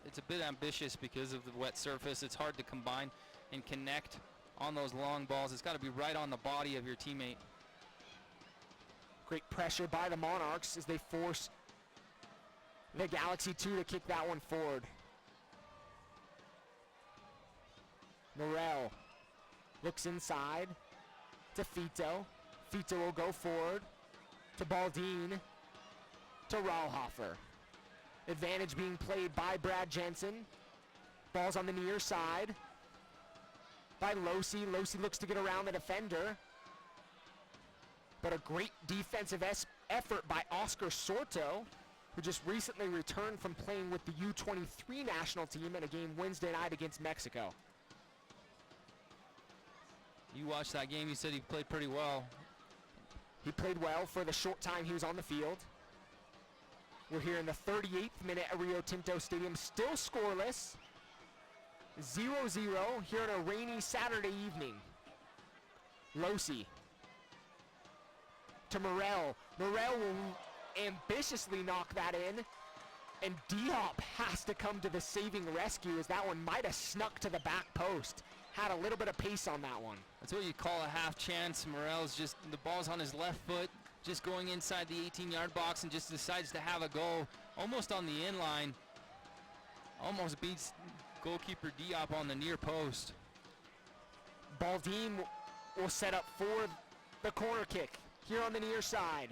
it's a bit ambitious because of the wet surface. It's hard to combine and connect on those long balls. It's got to be right on the body of your teammate. Great pressure by the Monarchs as they force the Galaxy 2 to kick that one forward. Morel looks inside to Fito. Fito will go forward to Baldine to Rauhofer. Advantage being played by Brad Jensen. Ball's on the near side by Losi. Losi looks to get around the defender. But a great defensive effort by Oscar Sorto, who just recently returned from playing with the U23 national team in a game Wednesday night against Mexico. You watched that game, you said he played pretty well. He played well for the short time he was on the field. We're here in the 38th minute at Rio Tinto Stadium, still scoreless. 0-0 here on a rainy Saturday evening. Losi to Morel. Morel will ambitiously knock that in, and Diop has to come to the saving rescue as that one might have snuck to the back post. Had a little bit of pace on that one. That's what you call a half chance. Morel's just, the ball's on his left foot, just going inside the 18-yard box and just decides to have a go almost on the inline. Almost beats goalkeeper Diop on the near post. Baldine will set up for the corner kick here on the near side.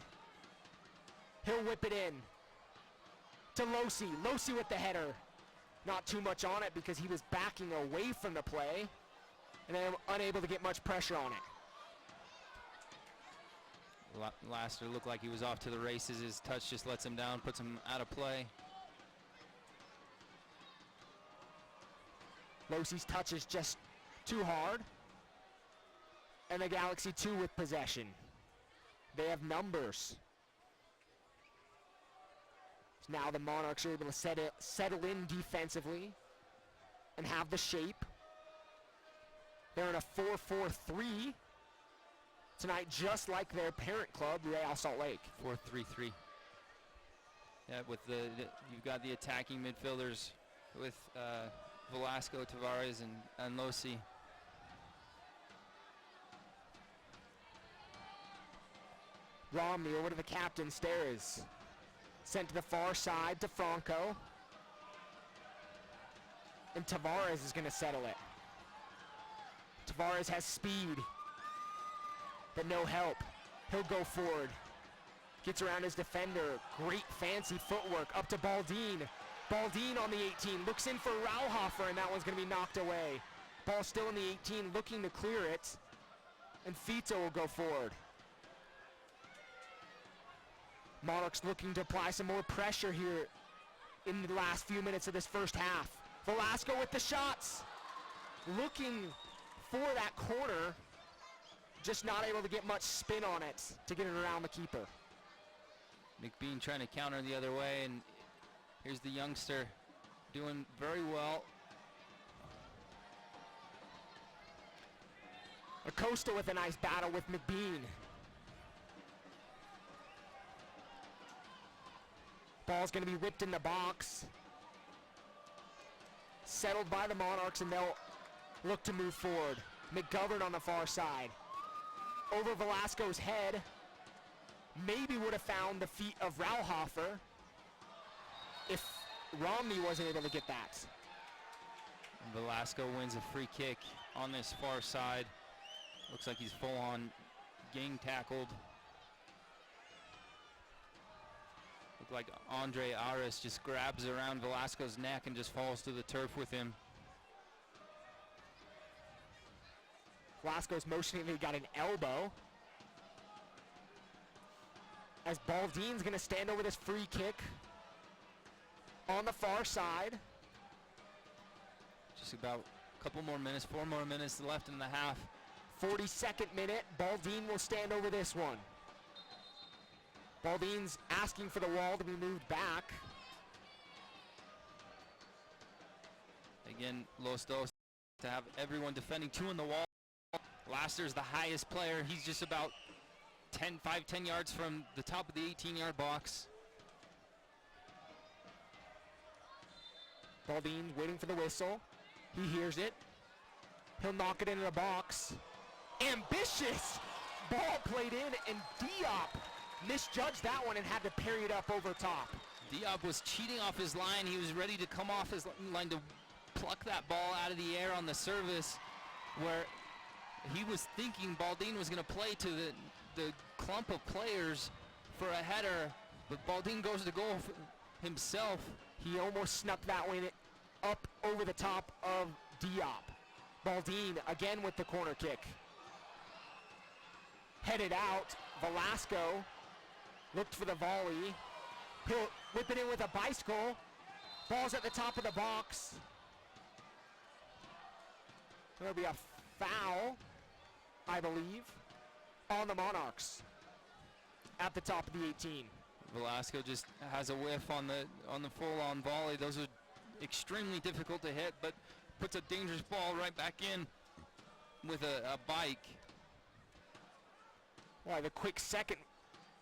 He'll whip it in to Losi. Losi with the header. Not too much on it because he was backing away from the play and then unable to get much pressure on it. Laster looked like he was off to the races. His touch just lets him down, puts him out of play. Losi's touch is just too hard. And the Galaxy 2 with possession. They have numbers. So now the Monarchs are able to settle in defensively and have the shape. They're in a 4-4-3 tonight, just like their parent club, Real Salt Lake. 4-3-3. Yeah, with you've got the attacking midfielders with Velasco, Tavares, and Losi. Romney over to the captain, Steres. Sent to the far side to Franco. And Tavares is going to settle it. Tavares has speed, but no help. He'll go forward. Gets around his defender. Great fancy footwork up to Baldine. Baldine on the 18. Looks in for Rauhofer, and that one's going to be knocked away. Ball still in the 18, looking to clear it. And Fito will go forward. Monarchs looking to apply some more pressure here in the last few minutes of this first half. Velasco with the shots. Looking for that corner. Just not able to get much spin on it to get it around the keeper. McBean trying to counter the other way, and here's the youngster doing very well. Acosta with a nice battle with McBean. Ball's going to be whipped in the box. Settled by the Monarchs, and they'll look to move forward. McGovern on the far side. Over Velasco's head. Maybe would have found the feet of Rauhofer if Romney wasn't able to get that. Velasco wins a free kick on this far side. Looks like he's full on gang tackled. Looked like Andre Ares just grabs around Velasco's neck and just falls to the turf with him. Velasco's motioning, he got an elbow. As Baldine's gonna stand over this free kick on the far side. Just about a couple more minutes, 4 more minutes left in the half. 42nd minute, Baldine will stand over this one. Baldine's asking for the wall to be moved back. Again, Los Dos to have everyone defending 2 in the wall. Laster's the highest player. He's just about 5-10 yards from the top of the 18-yard box. Baldin waiting for the whistle. He hears it. He'll knock it into the box. Ambitious ball played in, and Diop misjudged that one and had to parry it up over top. Diop was cheating off his line. He was ready to come off his line to pluck that ball out of the air on the service, where he was thinking Baldin was going to play to the clump of players for a header, but Baldin goes to goal himself. He almost snuck that one up over the top of Diop. Baldin again with the corner kick. Headed out, Velasco looked for the volley. He'll whip it in with a bicycle. Ball's at the top of the box. There'll be a foul, I believe, on the Monarchs at the top of the 18. Velasco just has a whiff on the full-on volley. Those are extremely difficult to hit, but puts a dangerous ball right back in with a bike. Well, the quick second.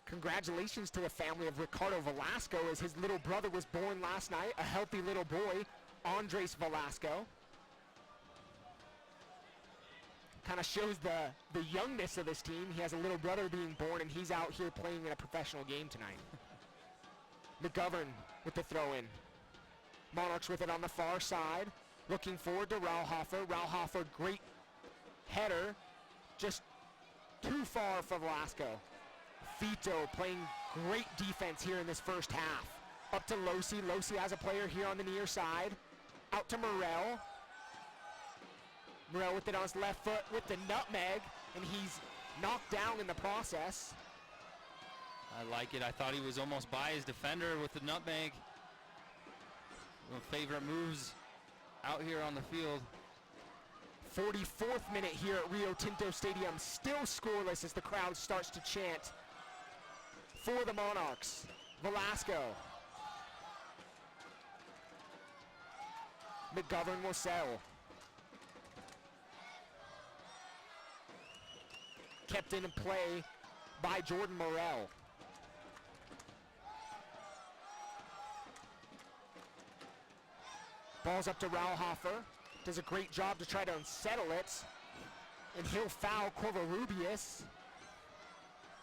Congratulations to the family of Ricardo Velasco, as his little brother was born last night, a healthy little boy, Andres Velasco. Kind of shows the youngness of this team. He has a little brother being born, and he's out here playing in a professional game tonight. McGovern with the throw-in. Monarchs with it on the far side. Looking forward to Rauhofer. Rauhofer, great header. Just too far for Velasco. Fito playing great defense here in this first half. Up to Losi. Losi has a player here on the near side. Out to Morel. Morel with it on his left foot with the nutmeg, and he's knocked down in the process. I like it. I thought he was almost by his defender with the nutmeg. One of my favorite moves out here on the field. 44th minute here at Rio Tinto Stadium. Still scoreless as the crowd starts to chant for the Monarchs. Velasco. McGovern will settle. Kept in play by Jordan Morel. Ball's up to Rauhofer. Does a great job to try to unsettle it. And he'll foul Covarrubias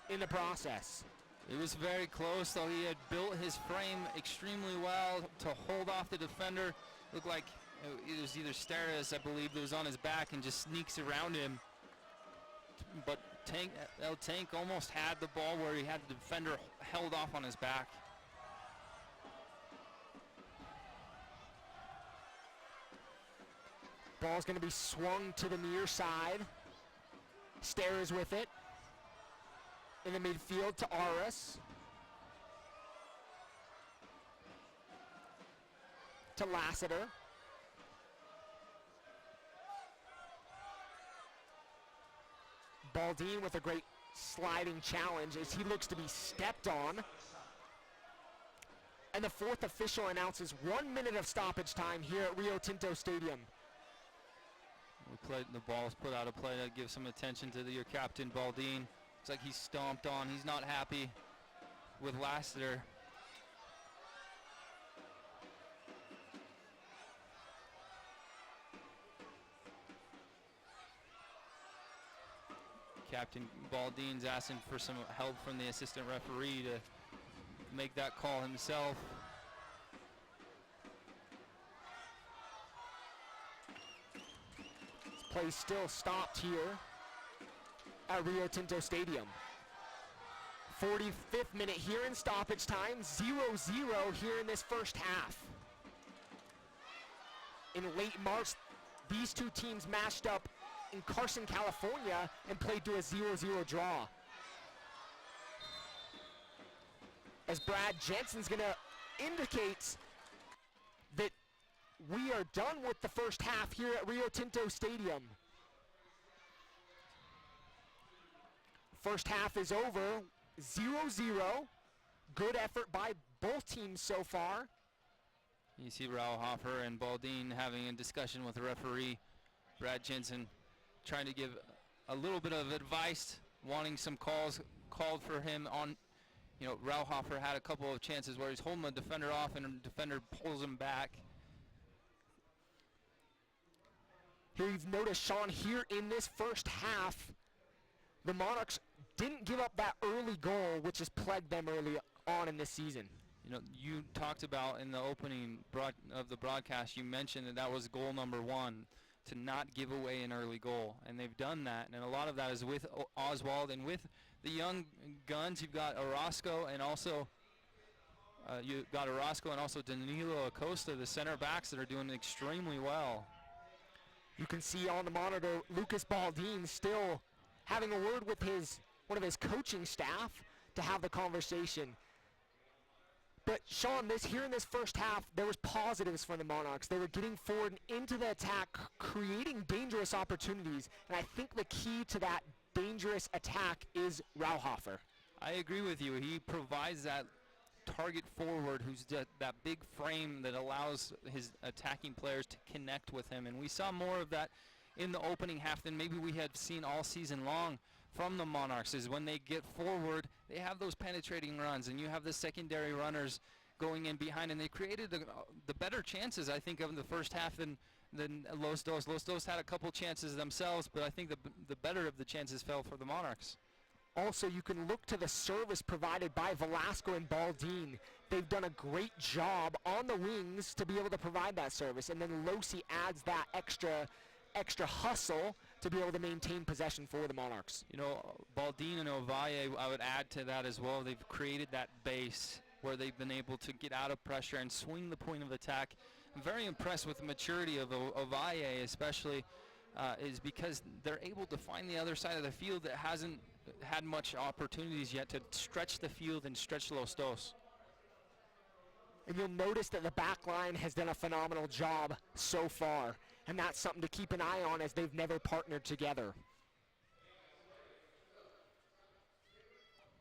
in the process. It was very close, though. He had built his frame extremely well to hold off the defender. Looked like it was either Steris, I believe, that was on his back and just sneaks around him. But El Tank almost had the ball where he had the defender held off on his back. Ball's going to be swung to the near side. Steris with it. In the midfield to Aras. To Lassiter. Baldin with a great sliding challenge as he looks to be stepped on. And the fourth official announces 1 minute of stoppage time here at Rio Tinto Stadium. The ball's put out of play to give some attention to your captain, Baldin. Looks like he's stomped on. He's not happy with Lassiter. Captain Baldin's asking for some help from the assistant referee to make that call himself. This play still stopped here at Rio Tinto Stadium. 45th minute here in stoppage time, 0-0 here in this first half. In late March, these two teams matched up in Carson, California, and played to a 0-0 draw. As Brad Jensen's gonna indicate that we are done with the first half here at Rio Tinto Stadium. First half is over, 0-0. Good effort by both teams so far. You see Rauhofer and Baldin having a discussion with the referee, Brad Jensen, trying to give a little bit of advice, wanting some calls called for him on, you know, Rauhofer had a couple of chances where he's holding the defender off and the defender pulls him back. Here you've noticed, Sean, here in this first half, the Monarchs didn't give up that early goal, which has plagued them early on in this season. You know, you talked about in the opening of the broadcast, you mentioned that was goal number 1, to not give away an early goal, and they've done that, and a lot of that is with Oswald and with the young guns. You've got Orozco and also Danilo Acosta, the center backs that are doing extremely well. You can see on the monitor Lucas Baldin still having a word with one of his coaching staff to have the conversation. But Sean, here in this first half, there was positives for the Monarchs. They were getting forward into the attack, creating dangerous opportunities, and I think the key to that dangerous attack is Rauhofer. I agree with you. He provides that target forward who's that big frame that allows his attacking players to connect with him, and we saw more of that in the opening half than maybe we had seen all season long from the Monarchs. Is when they get forward, they have those penetrating runs, and you have the secondary runners going in behind, and they created the better chances, I think, of the first half than Los Dos. Los Dos had a couple chances themselves, but I think the better of the chances fell for the Monarchs. Also, you can look to the service provided by Velasco and Baldin. They've done a great job on the wings to be able to provide that service, and then Losi adds that extra hustle to be able to maintain possession for the Monarchs. You know, Baldin and Ovalle, I would add to that as well. They've created that base where they've been able to get out of pressure and swing the point of attack. I'm very impressed with the maturity of Ovalle, especially, is because they're able to find the other side of the field that hasn't had much opportunities yet to stretch the field and stretch Los Dos. And you'll notice that the back line has done a phenomenal job so far, and that's something to keep an eye on as they've never partnered together.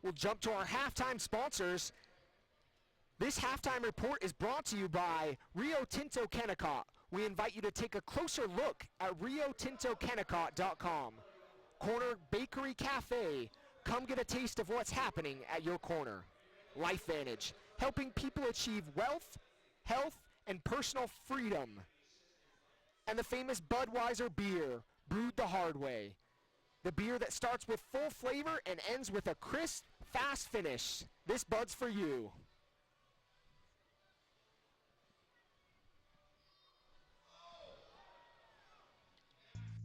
We'll jump to our halftime sponsors. This halftime report is brought to you by Rio Tinto Kennecott. We invite you to take a closer look at riotintokennecott.com. Corner Bakery Cafe. Come get a taste of what's happening at your corner. LifeVantage, helping people achieve wealth, health, and personal freedom. And the famous Budweiser beer, brewed the hard way. The beer that starts with full flavor and ends with a crisp, fast finish. This Bud's for you.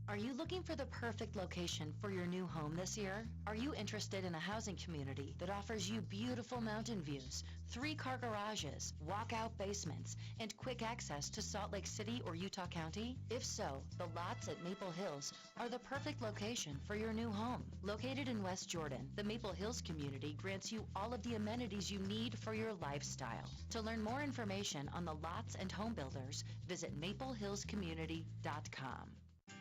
Are you looking for the perfect location for your new home this year? Are you interested in a housing community that offers you beautiful mountain views, 3-car garages, walkout basements, and quick access to Salt Lake City or Utah County? If so, the lots at Maple Hills are the perfect location for your new home. Located in West Jordan, the Maple Hills community grants you all of the amenities you need for your lifestyle. To learn more information on the lots and home builders, visit maplehillscommunity.com.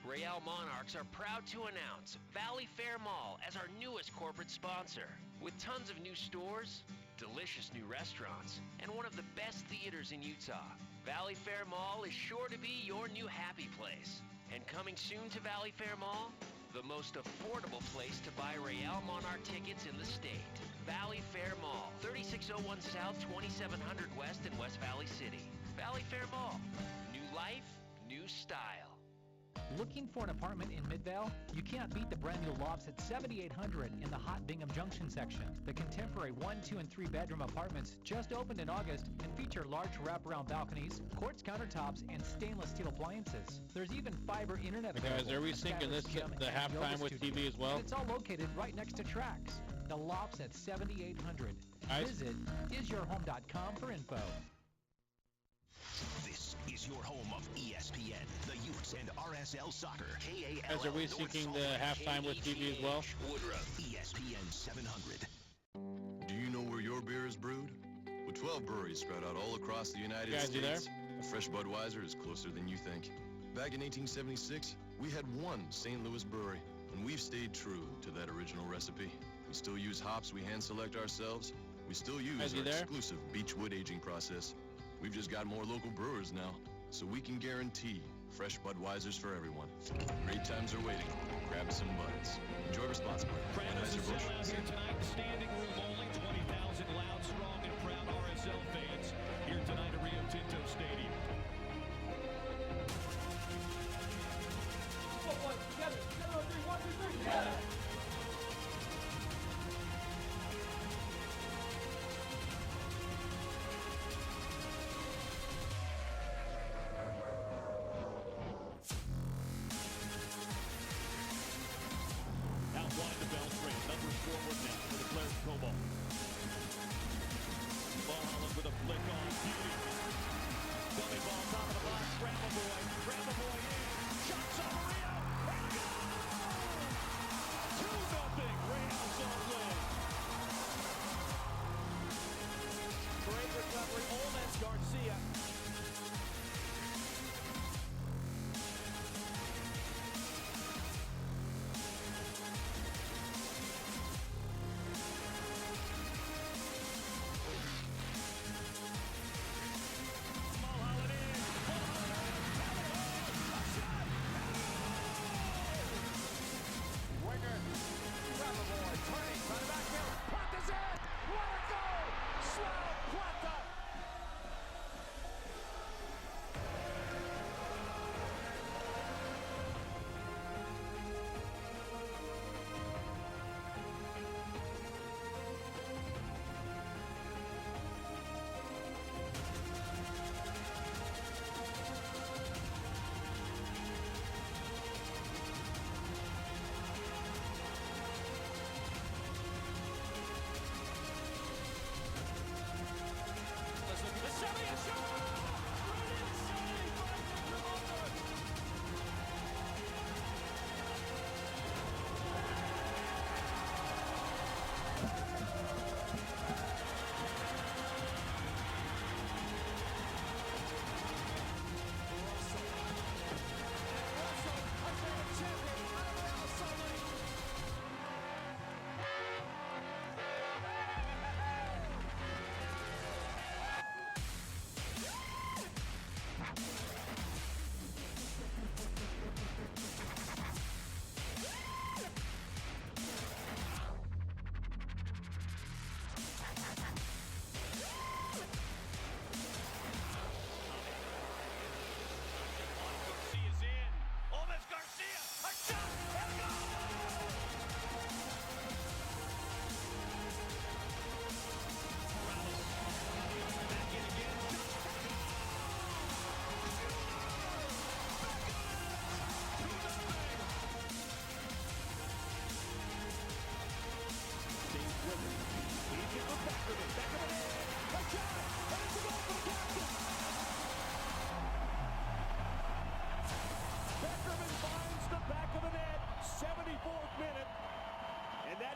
Real Monarchs are proud to announce Valley Fair Mall as our newest corporate sponsor. With tons of new stores, delicious new restaurants, and one of the best theaters in Utah, Valley Fair Mall is sure to be your new happy place. And coming soon to Valley Fair Mall, the most affordable place to buy Real Monarch tickets in the state. Valley Fair Mall, 3601 South, 2700 West in West Valley City. Valley Fair Mall, new life, new style. Looking for an apartment in Midvale? You can't beat the brand new lofts at 7800 in the hot Bingham Junction section. The contemporary 1, 2, and 3 bedroom apartments just opened in August and feature large wraparound balconies, quartz countertops, and stainless steel appliances. There's even fiber internet. Guys, are we syncing this the halftime with TV as well? And it's all located right next to Trax. The lofts at 7800. Visit isyourhome.com for info. This is your home of ESPN, the Utes, and RSL Soccer. Guys, are we syncing the halftime with TV as well? Woodruff, ESPN 700. Do you know where your beer is brewed? With 12 breweries spread out all across the United Guys, States, a fresh Budweiser is closer than you think. Back in 1876, we had one St. Louis brewery, and we've stayed true to that original recipe. We still use hops we hand-select ourselves. We still use our exclusive Beechwood aging process. We've just got more local brewers now, so we can guarantee fresh Budweisers for everyone. Great times are waiting. grab some buds. Enjoy responsibly. Anheuser-Busch. Out here tonight, standing room only, 20,000 loud, strong, and proud RSL fans here tonight at Rio Tinto Stadium. Out wide to Beltran, numbers forward now for the Claire Cobalt. Mulholland with a flick on, beauty. Dummy ball, top of the box, grab a boy in, shots on Rio, and goal! 2-0, Real Salt Lake. Great recovery, Olmes Garcia.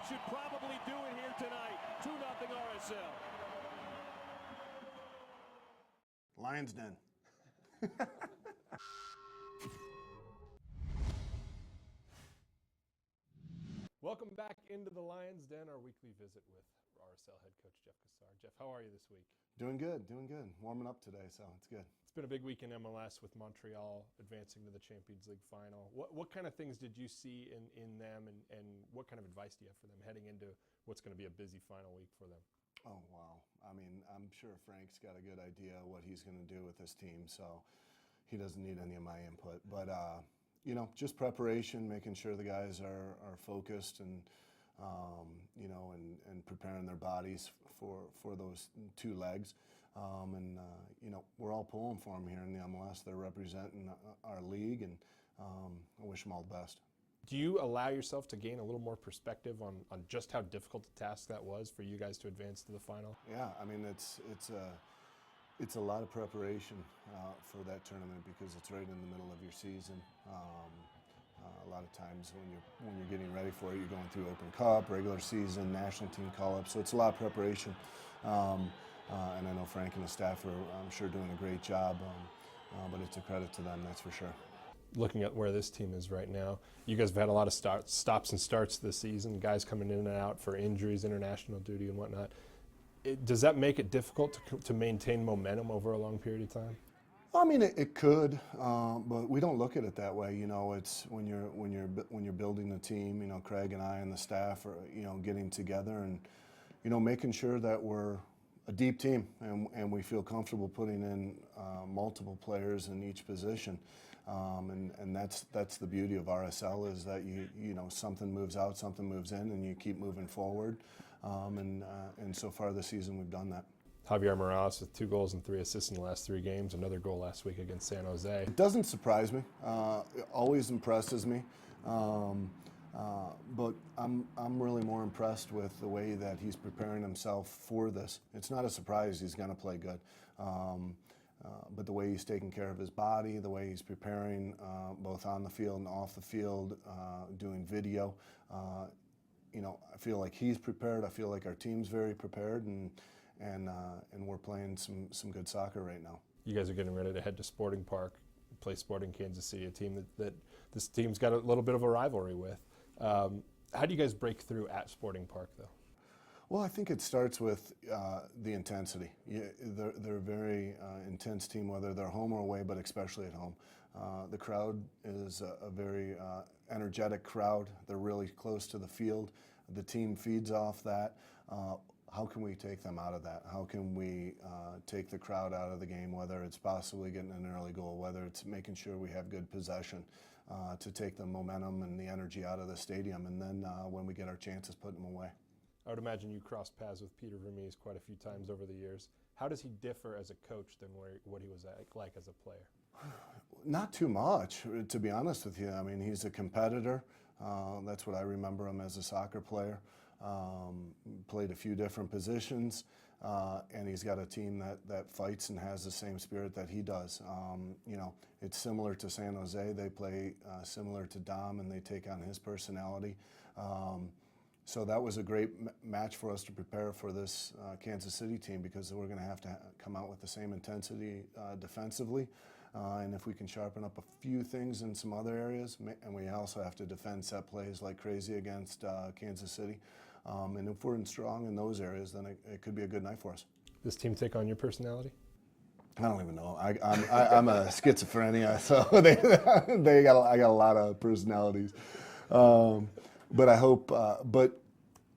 Should probably do it here tonight. 2-0 RSL. Lions Den. Welcome back into the Lions Den, our weekly visit with RSL head coach Jeff Cassar. Jeff, how are you this week? Doing good. Warming up today, so it's good. It's been a big week in MLS with Montreal advancing to the Champions League final. What kind of things did you see in them, and what kind of advice do you have for them heading into what's going to be a busy final week for them? Oh, wow. I mean, I'm sure Frank's got a good idea of what he's going to do with this team, so he doesn't need any of my input. But, you know, just preparation, making sure the guys are focused and, you know, and preparing their bodies for those two legs. You know, we're all pulling for them here in the MLS. They're representing our league, and I wish them all the best. Do you allow yourself to gain a little more perspective on just how difficult a task that was for you guys to advance to the final? Yeah, I mean, it's a lot of preparation for that tournament because it's right in the middle of your season. A lot of times when you're getting ready for it, you're going through Open Cup, regular season, national team call-up, so it's a lot of preparation. And I know Frank and the staff are, I'm sure, doing a great job, but it's a credit to them, that's for sure. Looking at where this team is right now, you guys have had a lot of stops and starts this season, guys coming in and out for injuries, international duty and whatnot. Does that make it difficult to maintain momentum over a long period of time? I mean, it could, but we don't look at it that way. You know, it's when you're building the team. You know, Craig and I and the staff are getting together and making sure that we're a deep team and we feel comfortable putting in multiple players in each position. And that's the beauty of RSL is that something moves out, something moves in, and you keep moving forward. And so far this season we've done that. Javier Morales with 2 goals and 3 assists in the last 3 games. Another goal last week against San Jose. It doesn't surprise me. It always impresses me. But I'm really more impressed with the way that he's preparing himself for this. It's not a surprise he's going to play good. But the way he's taking care of his body, the way he's preparing both on the field and off the field, doing video, I feel like he's prepared. I feel like our team's very prepared, and we're playing some good soccer right now. You guys are getting ready to head to Sporting Park, play Sporting Kansas City, a team that this team's got a little bit of a rivalry with. How do you guys break through at Sporting Park, though? Well, I think it starts with the intensity. They're a very intense team, whether they're home or away, but especially at home. The crowd is a very energetic crowd. They're really close to the field. The team feeds off that. How can we take them out of that? How can we take the crowd out of the game, whether it's possibly getting an early goal, whether it's making sure we have good possession to take the momentum and the energy out of the stadium, and then when we get our chances, put them away. I would imagine you crossed paths with Peter Vermees quite a few times over the years. How does he differ as a coach than what he was like as a player? Not too much, to be honest with you. I mean, he's a competitor. That's what I remember him as a soccer player. Played a few different positions, and he's got a team that fights and has the same spirit that he does. It's similar to San Jose. They play similar to Dom, and they take on his personality. So that was a great match for us to prepare for this Kansas City team, because we're going to have to come out with the same intensity defensively. And if we can sharpen up a few things in some other areas, and we also have to defend set plays like crazy against Kansas City. And if we're strong in those areas, then it could be a good night for us. This team take on your personality? I don't even know. I'm a schizophrenia, so I got a lot of personalities. But I hope. But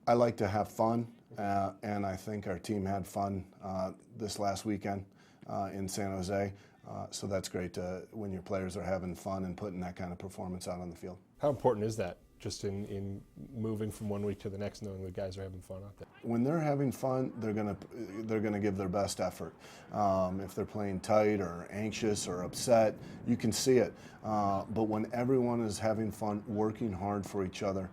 I like to have fun, and I think our team had fun this last weekend in San Jose. So that's great when your players are having fun and putting that kind of performance out on the field. How important is that, just in moving from one week to the next, knowing the guys are having fun out there? When they're having fun, they're gonna give their best effort. If they're playing tight or anxious or upset, you can see it. But when everyone is having fun, working hard for each other,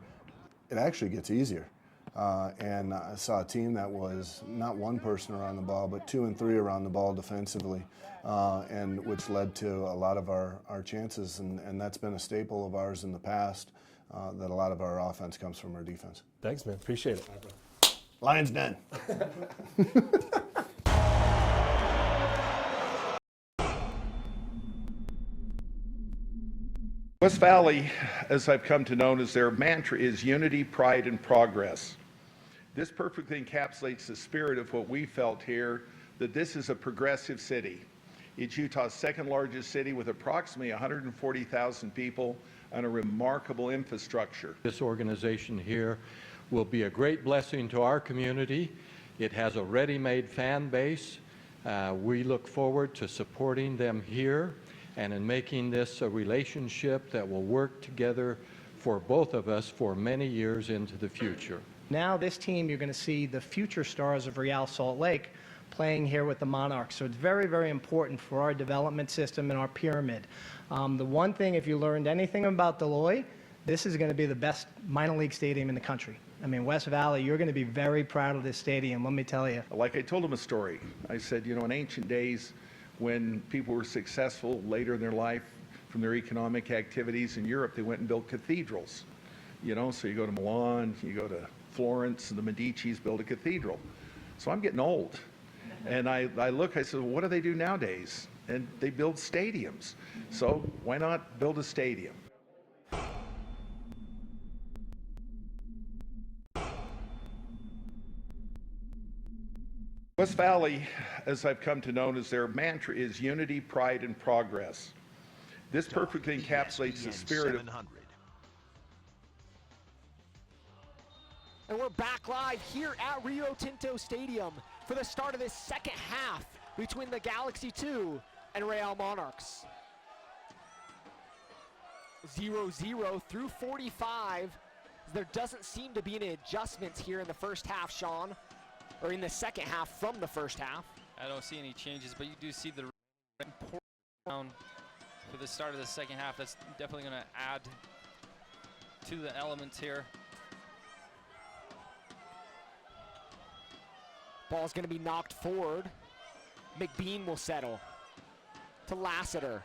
it actually gets easier. And I saw a team that was not one person around the ball, but 2 and 3 around the ball defensively, and which led to a lot of our chances. And that's been a staple of ours in the past, that a lot of our offense comes from our defense. Thanks, man. Appreciate it. Lions Den. West Valley, as I've come to know, as their mantra is unity, pride, and progress. This perfectly encapsulates the spirit of what we felt here, that this is a progressive city. It's Utah's second largest city with approximately 140,000 people and a remarkable infrastructure. This organization here will be a great blessing to our community. It has a ready-made fan base. We look forward to supporting them here and in making this a relationship that will work together for both of us for many years into the future. Now this team, you're going to see the future stars of Real Salt Lake playing here with the Monarchs. So it's very, very important for our development system and our pyramid. The one thing, if you learned anything about Deloy, this is going to be the best minor league stadium in the country. I mean, West Valley, you're going to be very proud of this stadium, let me tell you. Like I told them a story. I said, in ancient days, when people were successful later in their life from their economic activities in Europe, they went and built cathedrals. So you go to Milan, you go to Florence, and the Medici's built a cathedral. So I'm getting old. And I look, I said, well, what do they do nowadays? And they build stadiums. So why not build a stadium? West Valley, as I've come to know, as their mantra is unity, pride, and progress. This perfectly encapsulates the spirit of... And we're back live here at Rio Tinto Stadium for the start of this second half between the Galaxy 2 and Real Monarchs. 0-0 through 45. There doesn't seem to be any adjustments here in the first half, Sean, or in the second half from the first half. I don't see any changes, but you do see the down for the start of the second half. That's definitely going to add to the elements here. Ball's going to be knocked forward. McBean will settle to Lassiter.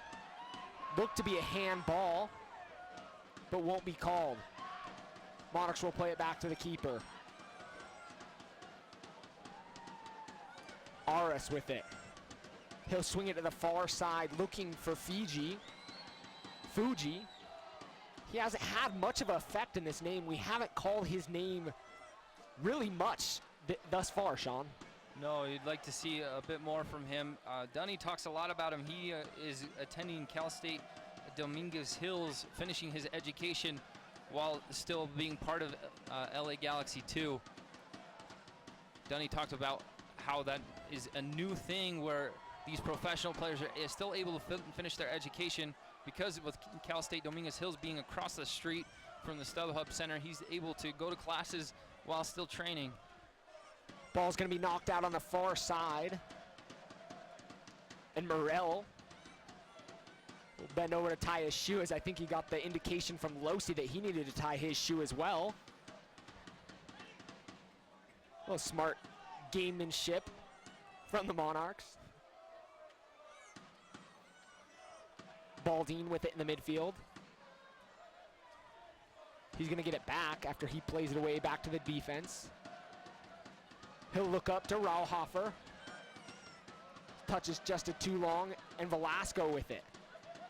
Looked to be a handball, but won't be called. Monarchs will play it back to the keeper. Aris with it. He'll swing it to the far side, looking for Fuji. He hasn't had much of an effect in this name. We haven't called his name really much thus far, Sean. No, you'd like to see a bit more from him. Dunny talks a lot about him. He is attending Cal State Dominguez Hills, finishing his education while still being part of LA Galaxy 2. Dunny talked about how that is a new thing where these professional players are still able to finish their education, because with Cal State Dominguez Hills being across the street from the StubHub Center, he's able to go to classes while still training. Ball's going to be knocked out on the far side. And Morel will bend over to tie his shoe, as I think he got the indication from Losi that he needed to tie his shoe as well. A little smart gamemanship from the Monarchs. Baldine with it in the midfield. He's going to get it back after he plays it away back to the defense. He'll look up to Rauhofer. Touches just too long, and Velasco with it.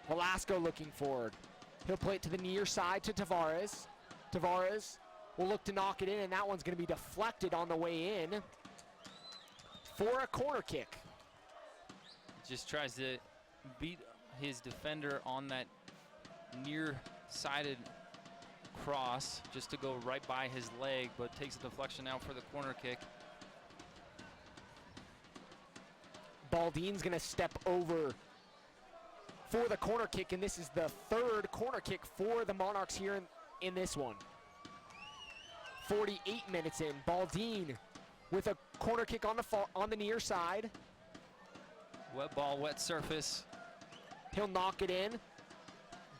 Velasco looking forward. He'll play it to the near side to Tavares. Tavares will look to knock it in, and that one's going to be deflected on the way in for a corner kick. Just tries to beat his defender on that near-sided cross just to go right by his leg, but takes a deflection out for the corner kick. Baldine's going to step over for the corner kick, and this is the third corner kick for the Monarchs here in this one. 48 minutes in. Baldine with a corner kick on the near side. Wet ball, wet surface. He'll knock it in.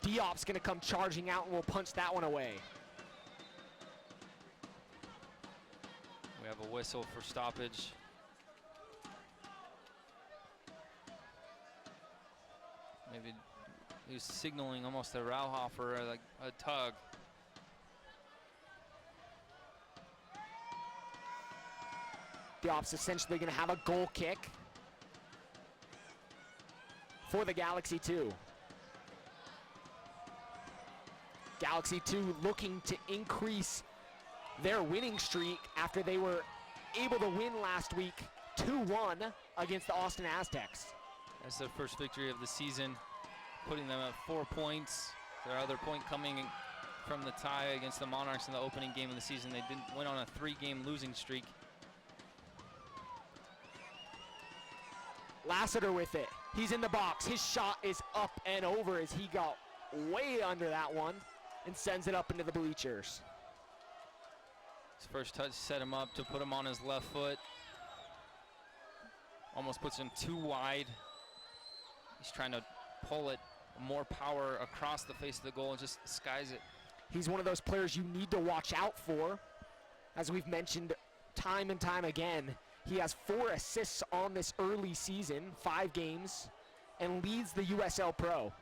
Diop's going to come charging out and will punch that one away. We have a whistle for stoppage. Maybe he was signaling almost a Rauhofer, like a tug. Diop's essentially going to have a goal kick for the Galaxy 2. Galaxy 2 looking to increase their winning streak after they were able to win last week 2-1 against the Austin Aztecs. That's their first victory of the season, putting them at 4 points. Their other point coming from the tie against the Monarchs in the opening game of the season. They didn't win on a 3-game losing streak. Lassiter with it. He's in the box. His shot is up and over as he got way under that one and sends it up into the bleachers. His first touch set him up to put him on his left foot. Almost puts him too wide. He's trying to pull it, more power across the face of the goal and just skies it. He's one of those players you need to watch out for. As we've mentioned time and time again, he has 4 assists on this early season, 5 games, and leads the USL Pro.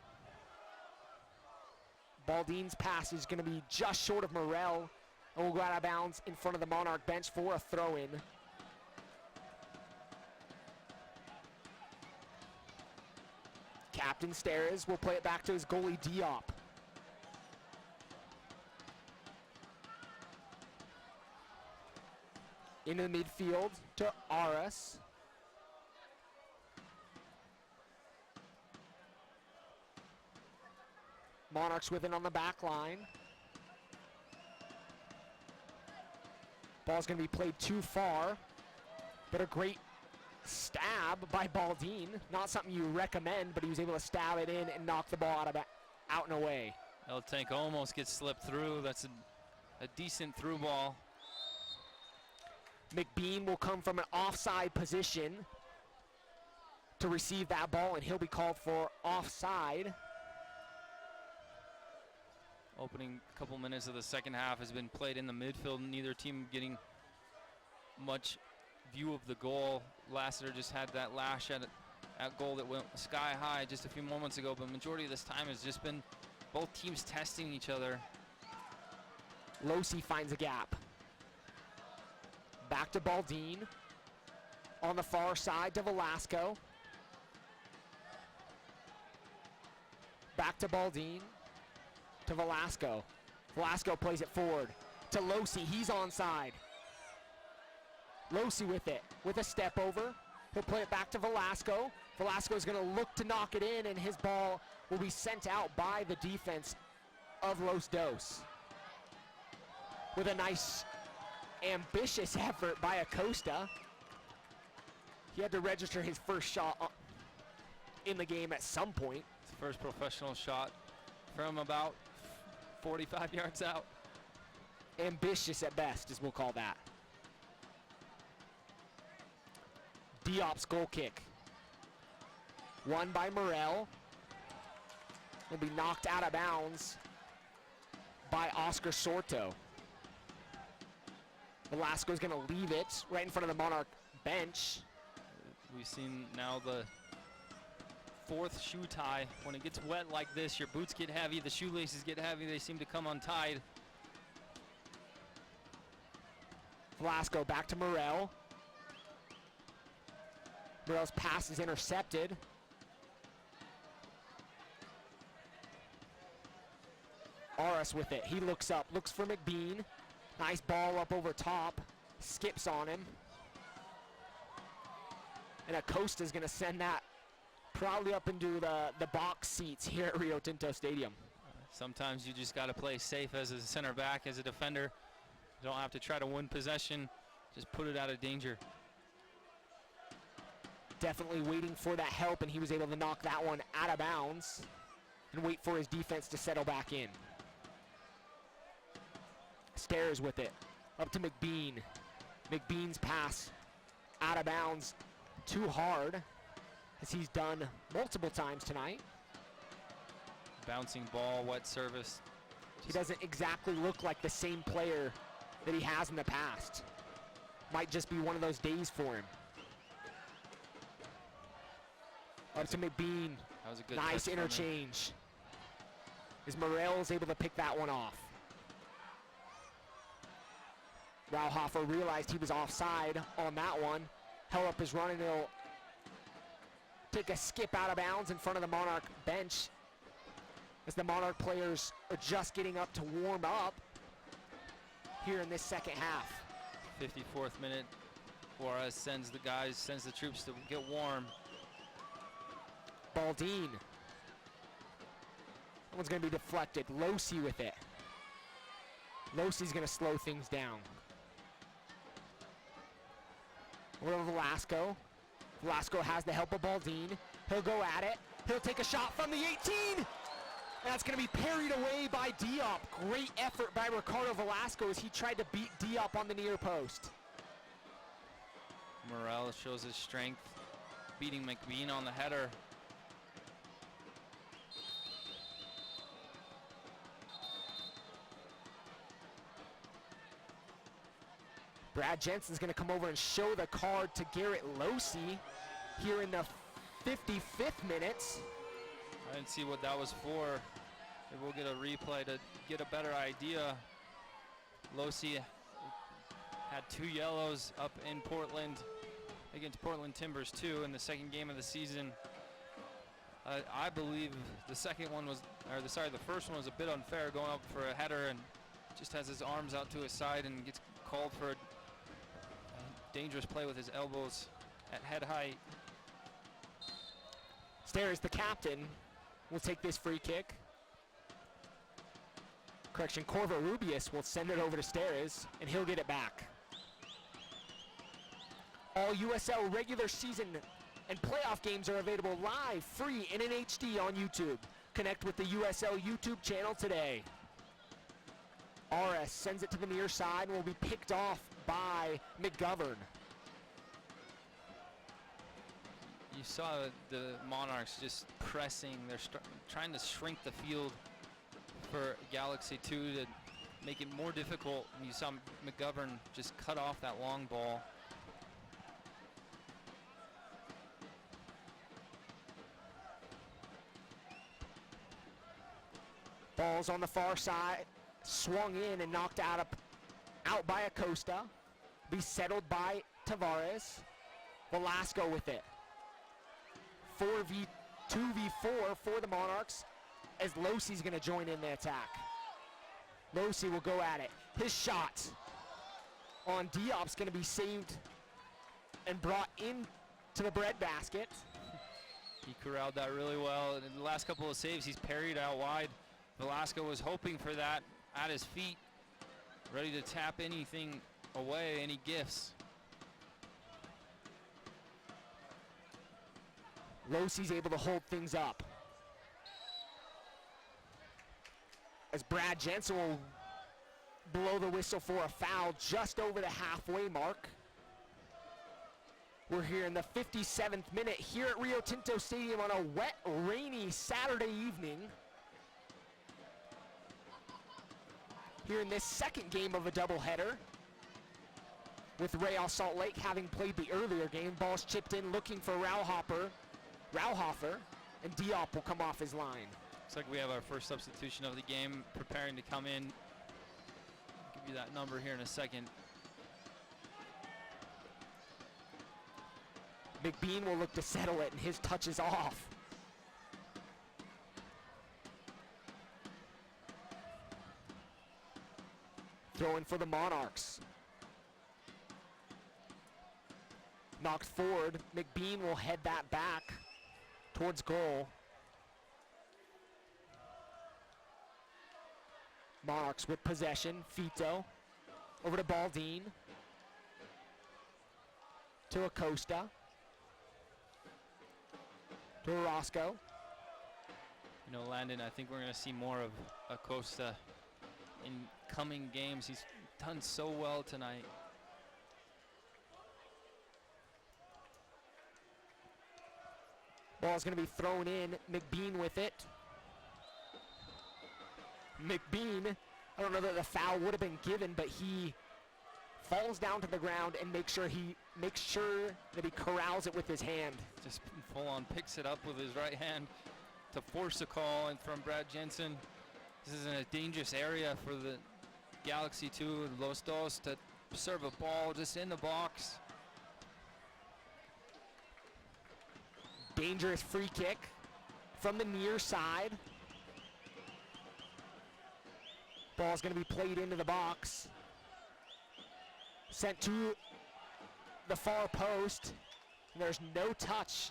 Baldine's pass is going to be just short of Morel, and will go out of bounds in front of the Monarch bench for a throw-in. Captain Steres will play it back to his goalie Diop. Into the midfield to Aras. Monarchs with it on the back line. Ball's going to be played too far, but a great stab by Baldin. Not something you recommend, but he was able to stab it in and knock the ball out and away. El Tank almost gets slipped through. That's a decent through ball. McBean will come from an offside position to receive that ball, and he'll be called for offside. Opening couple minutes of the second half has been played in the midfield. Neither team getting much view of the goal. Lassiter just had that lash at goal that went sky high just a few moments ago, but majority of this time has just been both teams testing each other. Losi finds a gap. Back to Baldin. On the far side to Velasco. Back to Baldin. To Velasco. Velasco plays it forward to Losi. He's onside. Losi with it, with a step over. He'll play it back to Velasco. Velasco's going to look to knock it in, and his ball will be sent out by the defense of Los Dos. With a nice, ambitious effort by Acosta. He had to register his first shot in the game at some point. His first professional shot from about 45 yards out. Ambitious at best, as we'll call that. Diop's goal kick. Won by Morel. Will be knocked out of bounds by Oscar Sorto. Velasco's going to leave it right in front of the Monarch bench. We've seen now the fourth shoe tie. When it gets wet like this, your boots get heavy, the shoelaces get heavy, they seem to come untied. Velasco back to Morel. Morel's pass is intercepted. Aras with it. He looks up, looks for McBean. Nice ball up over top. Skips on him. And Acosta's going to send that probably up into the box seats here at Rio Tinto Stadium. Sometimes you just got to play safe as a center back, as a defender. You don't have to try to win possession. Just put it out of danger. Definitely waiting for that help, and he was able to knock that one out of bounds and wait for his defense to settle back in. Stairs with it. Up to McBean. McBean's pass out of bounds. Too hard, as he's done multiple times tonight. Bouncing ball, wet service. He doesn't exactly look like the same player that he has in the past. Might just be one of those days for him. Up to McBean. That was a good nice interchange. As Morel's able to pick that one off. Rauhofer realized he was offside on that one. Held up his run, and he'll take a skip out of bounds in front of the Monarch bench as the Monarch players are just getting up to warm up here in this second half. 54th minute. Juarez sends the troops to get warm. Baldin. That one's going to be deflected. Losi with it. Losi's going to slow things down. Over to Velasco. Velasco has the help of Baldin. He'll go at it. He'll take a shot from the 18. And that's going to be parried away by Diop. Great effort by Ricardo Velasco as he tried to beat Diop on the near post. Morel shows his strength, beating McBean on the header. Brad Jensen's going to come over and show the card to Garrett Losi here in the 55th minute. I didn't see what that was for. Maybe we'll get a replay to get a better idea. Losi had 2 yellows up in Portland against Portland Timbers 2 in the second game of the season. I believe the first one was a bit unfair, going up for a header and just has his arms out to his side and gets called for a dangerous play with his elbows at head height. Stairs, the captain, will take this free kick. Correction, Corvo Rubius will send it over to Steres, and he'll get it back. All USL regular season and playoff games are available live, free, and in HD on YouTube. Connect with the USL YouTube channel today. RS sends it to the near side and will be picked off by McGovern. You saw the Monarchs just pressing. They're trying to shrink the field for Galaxy 2 to make it more difficult. You saw McGovern just cut off that long ball. Ball's on the far side, swung in and knocked out by Acosta. Be settled by Tavares. Velasco with it. 2v4 for the Monarchs as Losi's going to join in the attack. Losi will go at it. His shot on Diop's going to be saved and brought into the breadbasket. He corralled that really well. In the last couple of saves, he's parried out wide. Velasco was hoping for that at his feet, ready to tap anything away, any gifts. Losi's able to hold things up. As Brad Jensen will blow the whistle for a foul just over the halfway mark. We're here in the 57th minute here at Rio Tinto Stadium on a wet, rainy Saturday evening. Here in this second game of a doubleheader, with Real Salt Lake having played the earlier game. Ball's chipped in looking for Rauhofer, and Diop will come off his line. Looks like we have our first substitution of the game preparing to come in. I'll give you that number here in a second. McBean will look to settle it, and his touch is off. Throwing for the Monarchs. Knocked forward. McBean will head that back towards goal. Monarchs with possession. Fito over to Baldine. To Acosta. To Orozco. You know, Landon, I think we're going to see more of Acosta in coming games. He's done so well tonight. Ball's going to be thrown in. McBean with it. McBean, I don't know that the foul would have been given, but he falls down to the ground and makes sure that he corrals it with his hand. Just full on picks it up with his right hand to force a call in from Brad Jensen. This is in a dangerous area for the Galaxy 2, Los Dos, to serve a ball just in the box. Dangerous free kick from the near side. Ball's going to be played into the box. Sent to the far post. And there's no touch,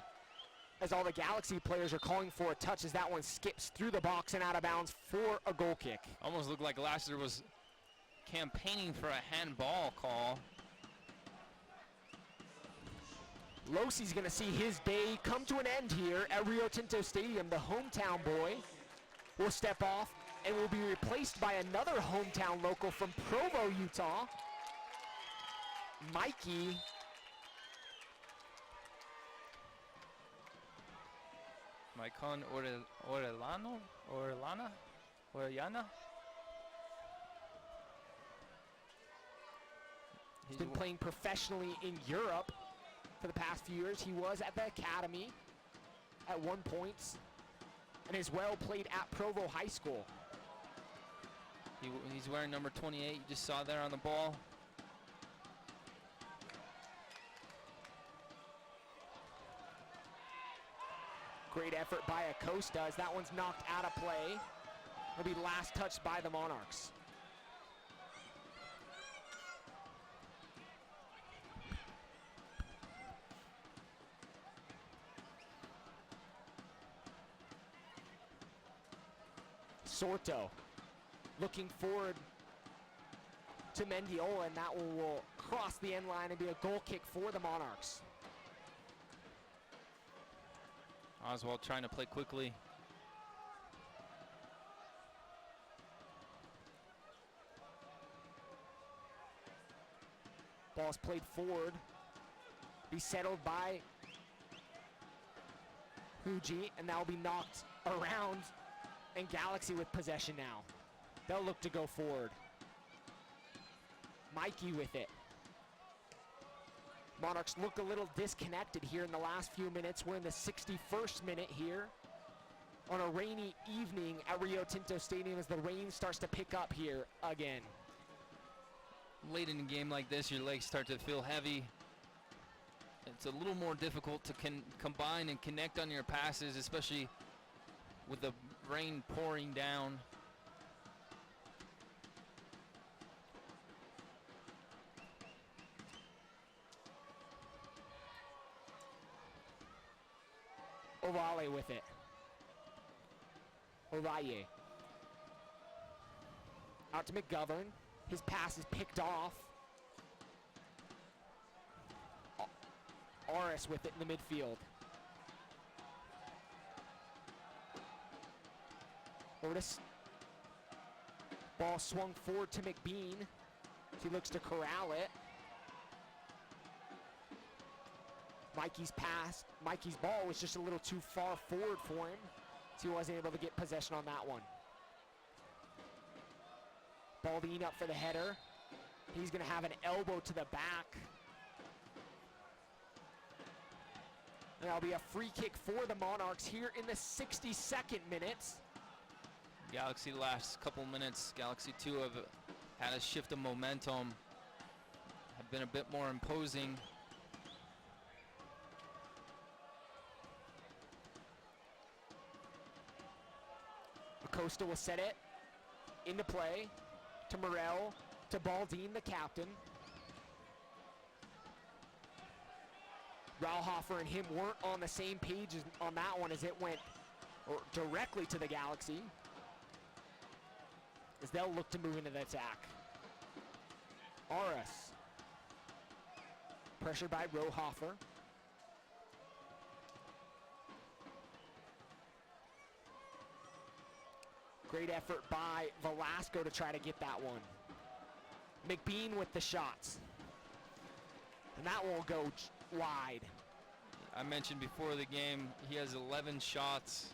as all the Galaxy players are calling for a touch as that one skips through the box and out of bounds for a goal kick. Almost looked like Lassiter was campaigning for a handball call. Losi's going to see his day come to an end here at Rio Tinto Stadium. The hometown boy will step off and will be replaced by another hometown local from Provo, Utah, Mikey Maicon Orellana? He's been playing professionally in Europe for the past few years. He was at the academy at one point and as well played at Provo High School. He's wearing number 28, you just saw there on the ball. Great effort by Acosta as that one's knocked out of play. It'll be last touched by the Monarchs. Sorto looking forward to Mendiola, and that one will cross the end line and be a goal kick for the Monarchs. Oswald trying to play quickly. Ball's played forward. Be settled by Fuji, and that will be knocked around, and Galaxy with possession now. They'll look to go forward. Mikey with it. Monarchs look a little disconnected here in the last few minutes. We're in the 61st minute here on a rainy evening at Rio Tinto Stadium as the rain starts to pick up here again. Late in a game like this, your legs start to feel heavy. It's a little more difficult to combine and connect on your passes, especially with the rain pouring down. Ovale with it. Ovalle. Out to McGovern. His pass is picked off. Aris with it in the midfield. Otis. Ball swung forward to McBean. He looks to corral it. Mikey's pass, Mikey's ball was just a little too far forward for him, so he wasn't able to get possession on that one. Baldine up for the header. He's gonna have an elbow to the back. And that'll be a free kick for the Monarchs here in the 62nd minute. Galaxy last couple minutes, Galaxy 2 have had a shift of momentum, have been a bit more imposing. Acosta will set it into play to Morel, to Baldine, the captain. Rauhofer and him weren't on the same page on that one as it went directly to the Galaxy, as they'll look to move into the attack. Aris, pressured by Rauhofer. Great effort by Velasco to try to get that one. McBean with the shots. And that will go wide. I mentioned before the game, he has 11 shots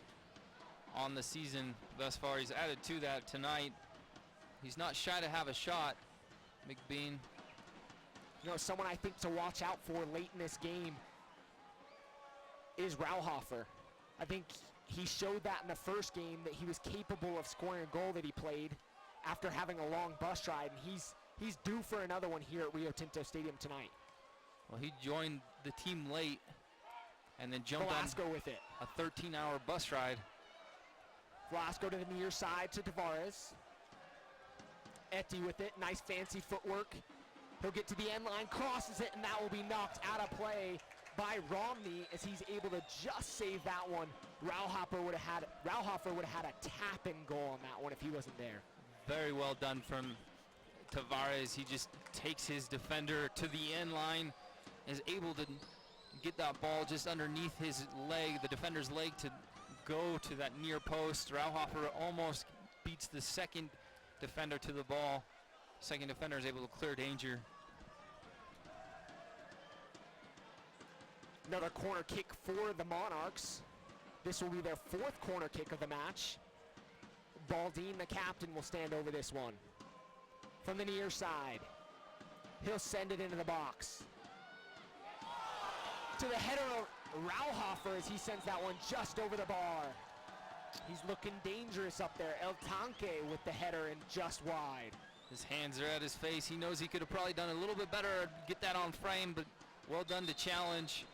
on the season thus far. He's added to that tonight. He's not shy to have a shot, McBean. You know, someone I think to watch out for late in this game is Rauhofer. I think he showed that in the first game that he was capable of scoring a goal that he played after having a long bus ride, and he's due for another one here at Rio Tinto Stadium tonight. Well, he joined the team late and then jumped Velasco on with it. a 13-hour bus ride. Velasco to the near side to Tavares. Eti with it, nice fancy footwork. He'll get to the end line, crosses it, and that will be knocked out of play by Romney as he's able to just save that one. Rauhofer would have had a tap-in goal on that one if he wasn't there. Very well done from Tavares. He just takes his defender to the end line, is able to get that ball just underneath his leg, the defender's leg, to go to that near post. Rauhofer almost beats the second defender to the ball. Second defender is able to clear danger. Another corner kick for the Monarchs. This will be their fourth corner kick of the match. Baldine, the captain, will stand over this one. From the near side, he'll send it into the box. To the header of Rauhofer as he sends that one just over the bar. He's looking dangerous up there. El Tanque with the header and just wide. His hands are at his face. He knows he could have probably done a little bit better to get that on frame, but well done to challenge.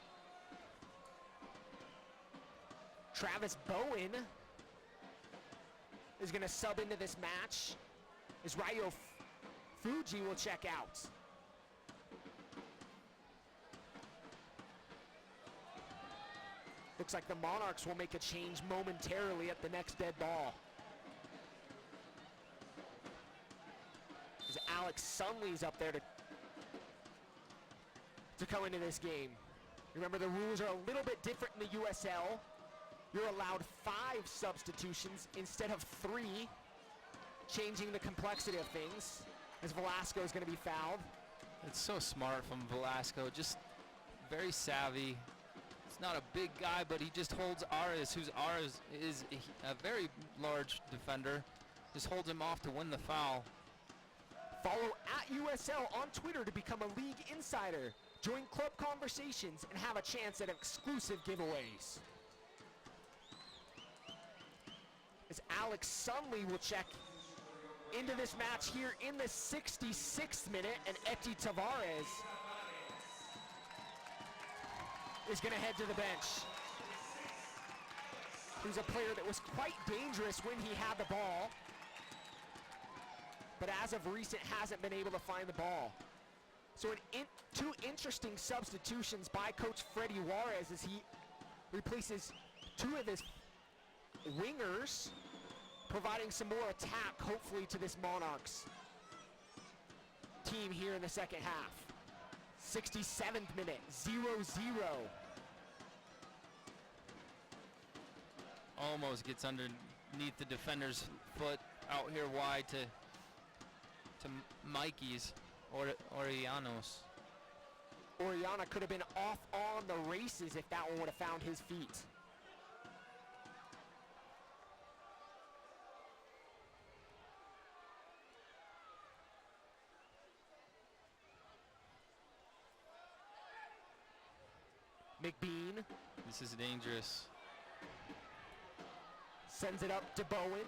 Travis Bowen is going to sub into this match as Ryo Fuji will check out. Looks like the Monarchs will make a change momentarily at the next dead ball. Alex Sunley's up there to come into this game. Remember, the rules are a little bit different in the USL. You're allowed 5 substitutions instead of 3, changing the complexity of things, as Velasco is going to be fouled. It's so smart from Velasco, just very savvy. He's not a big guy, but he just holds Ares, who's Ares is a very large defender, just holds him off to win the foul. Follow @USL on Twitter to become a league insider. Join club conversations and have a chance at exclusive giveaways. As Alex Sunley will check into this match here in the 66th minute, and Eti Tavares is going to head to the bench. He's a player that was quite dangerous when he had the ball, but as of recent hasn't been able to find the ball. So two interesting substitutions by Coach Freddie Juarez as he replaces 2 of his wingers, providing some more attack, hopefully, to this Monarchs team here in the second half. 67th minute, 0-0. Almost gets underneath the defender's foot out here wide to Mikey's. Orianos. Oriana could have been off on the races if that one would have found his feet. McBean. This is dangerous. Sends it up to Bowen.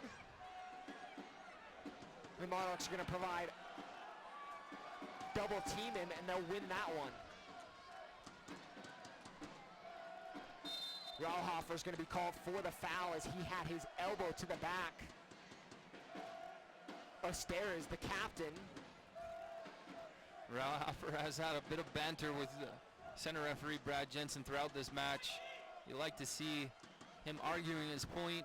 The Monarchs are going to provide double team him, and they'll win that one. Rauhofer's going to be called for the foul as he had his elbow to the back. Oster is the captain. Rauhofer has had a bit of banter with center referee Brad Jensen throughout this match. You like to see him arguing his point.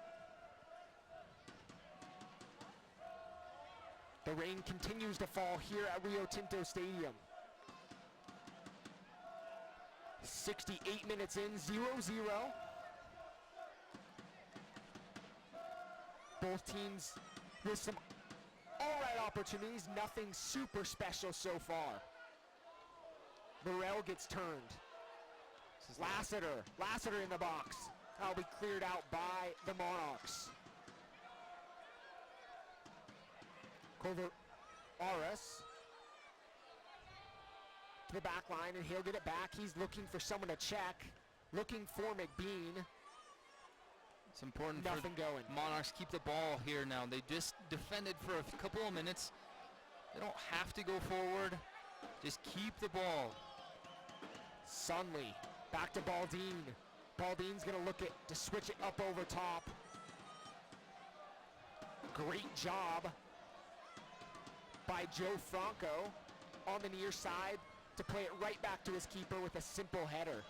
The rain continues to fall here at Rio Tinto Stadium. 68 minutes in, 0-0. Both teams with some all right opportunities, nothing super special so far. Morel gets turned. Lassiter in the box. That'll be cleared out by the Monarchs. Cover Aras to the back line, and he'll get it back. He's looking for someone to check, looking for McBean. It's important Nothing for going. Monarchs keep the ball here now. They just defended for a couple of minutes. They don't have to go forward. Just keep the ball. Sunley back to Baldine. Baldine's going to look to switch it up over top. Great job by Joe Franco on the near side to play it right back to his keeper with a simple header.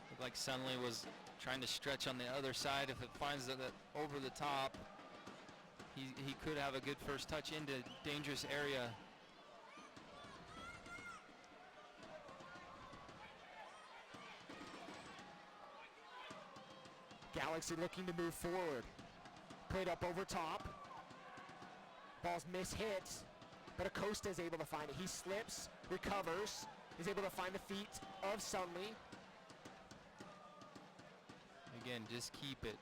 Looked like Sunley was trying to stretch on the other side. If it finds that over the top, he could have a good first touch into dangerous area. Galaxy looking to move forward. Played up over top. Ball's mishit, but Acosta is able to find it. He slips, recovers, is able to find the feet of Sunley. Again, just keep it.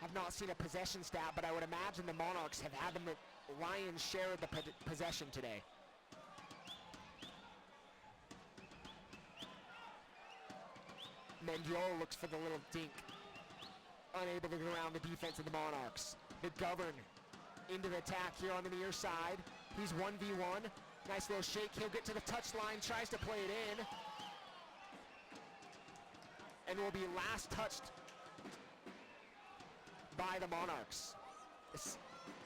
Have not seen a possession stat, but I would imagine the Monarchs have had the lion's share of the possession today. Mendiol looks for the little dink. Unable to get around the defense of the Monarchs. McGovern into the attack here on the near side. He's 1v1. Nice little shake. He'll get to the touchline, tries to play it in. And will be last touched by the Monarchs. The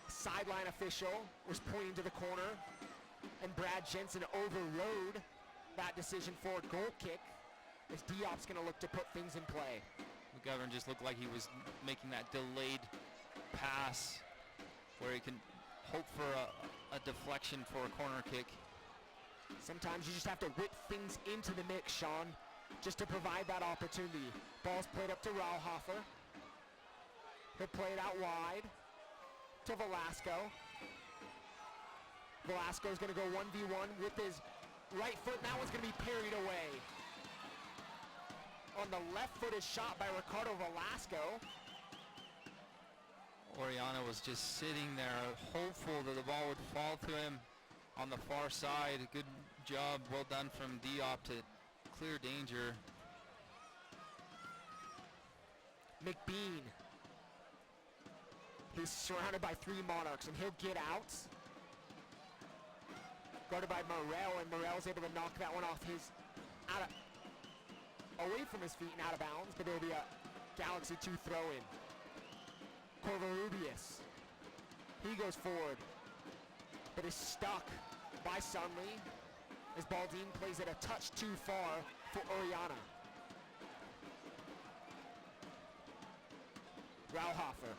sideline official was pointing to the corner, and Brad Jensen overrode that decision for a goal kick, as Diop's going to look to put things in play. McGovern just looked like he was making that delayed pass where he can hope for a deflection for a corner kick. Sometimes you just have to whip things into the mix, Sean, just to provide that opportunity. Ball's played up to Rauhofer. He'll play it out wide to Velasco. Velasco's going to go 1v1 with his right foot, and that one's going to be parried away. On the left foot is shot by Ricardo Velasco. Oriana was just sitting there, hopeful that the ball would fall to him on the far side. Good job, well done from Diop to clear danger. McBean. He's surrounded by 3 Monarchs, and he'll get out. Guarded by Morel, and Morel's able to knock that one off his, away from his feet and out of bounds, but there'll be a Galaxy 2 throw-in. Corvarubius. He goes forward, but is stuck by Sunley as Baldin plays it a touch too far for Oriana. Rauhofer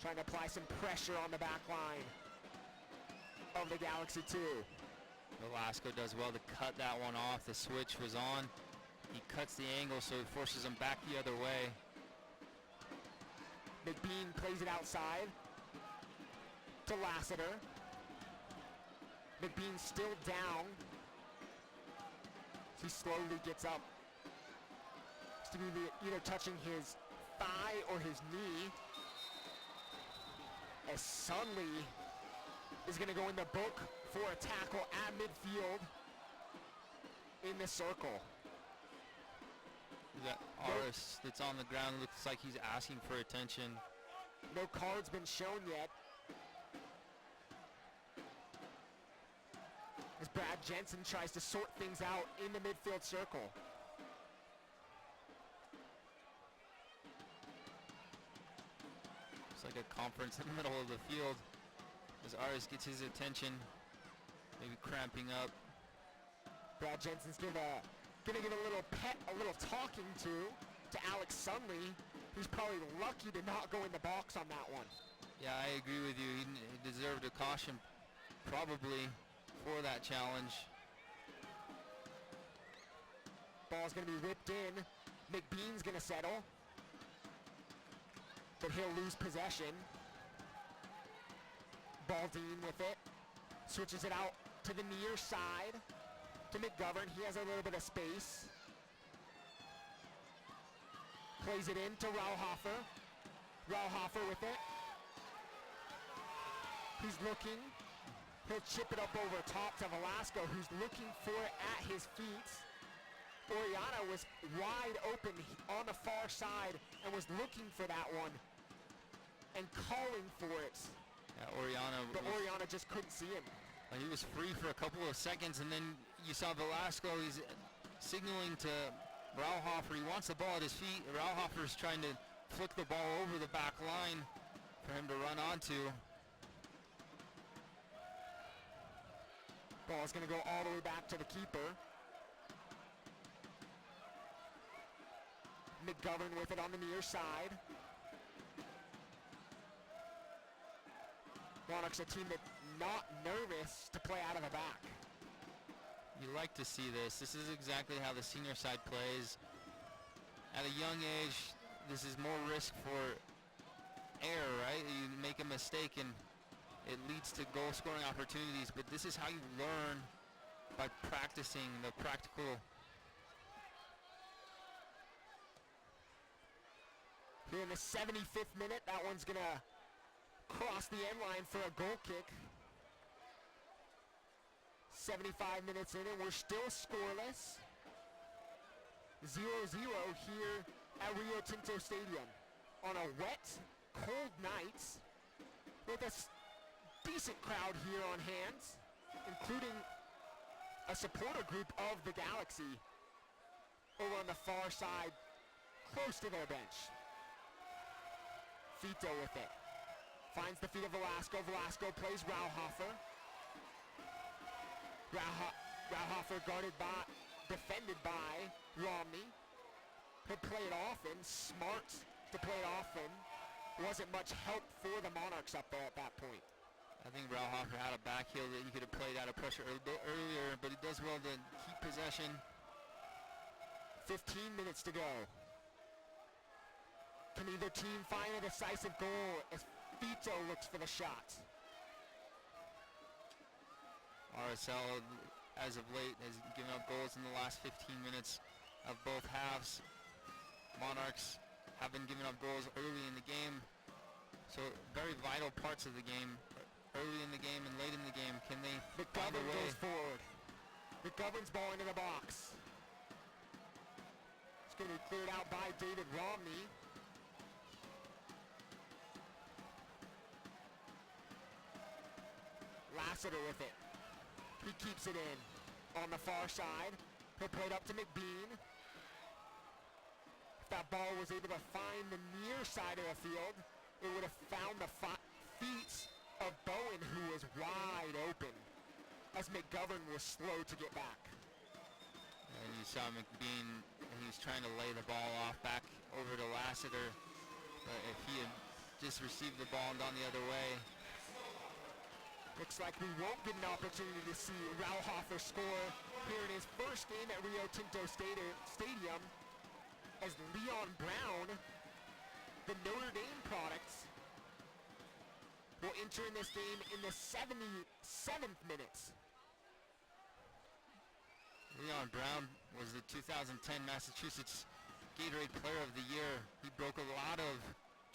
trying to apply some pressure on the back line of the Galaxy 2. Velasco does well to cut that one off. The switch was on. He cuts the angle, so he forces him back the other way. McBean plays it outside to Lassiter. McBean still down. He slowly gets up. It's to be either touching his thigh or his knee. As Sunley is going to go in the book for a tackle at midfield in the circle. That Aris that's on the ground looks like he's asking for attention. No card's been shown yet. As Brad Jensen tries to sort things out in the midfield circle. It's like a conference in the middle of the field as Aris gets his attention, maybe cramping up. Brad Jensen's gonna give a little pet, a little talking to Alex Sunley. He's probably lucky to not go in the box on that one. Yeah, I agree with you. He deserved a caution probably for that challenge. Ball's gonna be whipped in. McBean's gonna settle, but he'll lose possession. Baldin with it, switches it out to the near side to McGovern. He has a little bit of space. Plays it in to Rauhofer. Rauhofer with it. He's looking. He'll chip it up over top to Velasco, who's looking for it at his feet. Oriana was wide open on the far side and was looking for that one and calling for it. Yeah, Oriana. But Oriana just couldn't see him. He was free for a couple of seconds, and then you saw Velasco. He's signaling to Rauhofer. He wants the ball at his feet. Rauhofer's trying to flick the ball over the back line for him to run onto. Ball's going to go all the way back to the keeper. McGovern with it on the near side. Monarchs, a team that's not nervous to play out of the back. You like to see this. This is exactly how the senior side plays. At a young age, this is more risk for error, right? You make a mistake and it leads to goal scoring opportunities, but this is how you learn, by practicing the practical. Here in the 75th minute, that one's gonna cross the end line for a goal kick. 75 minutes in and we're still scoreless. 0-0 here at Rio Tinto Stadium on a wet, cold night with a decent crowd here on hand, including a supporter group of the Galaxy over on the far side, close to their bench. Fito with it. Finds the feet of Velasco. Velasco plays Rauhofer. Rauhofer defended by Romney. He'll play it often. Smart to play it often. wasn't much help for the Monarchs up there at that point. I think Rauhofer had a back heel that he could have played out of pressure a bit earlier, but he does well to keep possession. 15 minutes to go. Can either team find a decisive goal as Tinto looks for the shot? RSL, as of late, has given up goals in the last 15 minutes of both halves. Monarchs have been giving up goals early in the game, so very vital parts of the game. Early in the game and late in the game, can they find a McGovern way? goes forward. McGovern's ball into the box. It's going to be cleared out by David Romney. Lassiter with it. He keeps it in. On the far side, he'll play it up to McBean. If that ball was able to find the near side of the field, it would have found the feet of Bowen, who was wide open, as McGovern was slow to get back. And you saw McBean, he was trying to lay the ball off back over to Lassiter. But if he had just received the ball and gone the other way. Looks like we won't get an opportunity to see Rauhofer score here in his first game at Rio Tinto Stadium, as Leon Brown, the Notre Dame product, will enter in this game in the 77th minute. Leon Brown was the 2010 Massachusetts Gatorade Player of the Year. He broke a lot of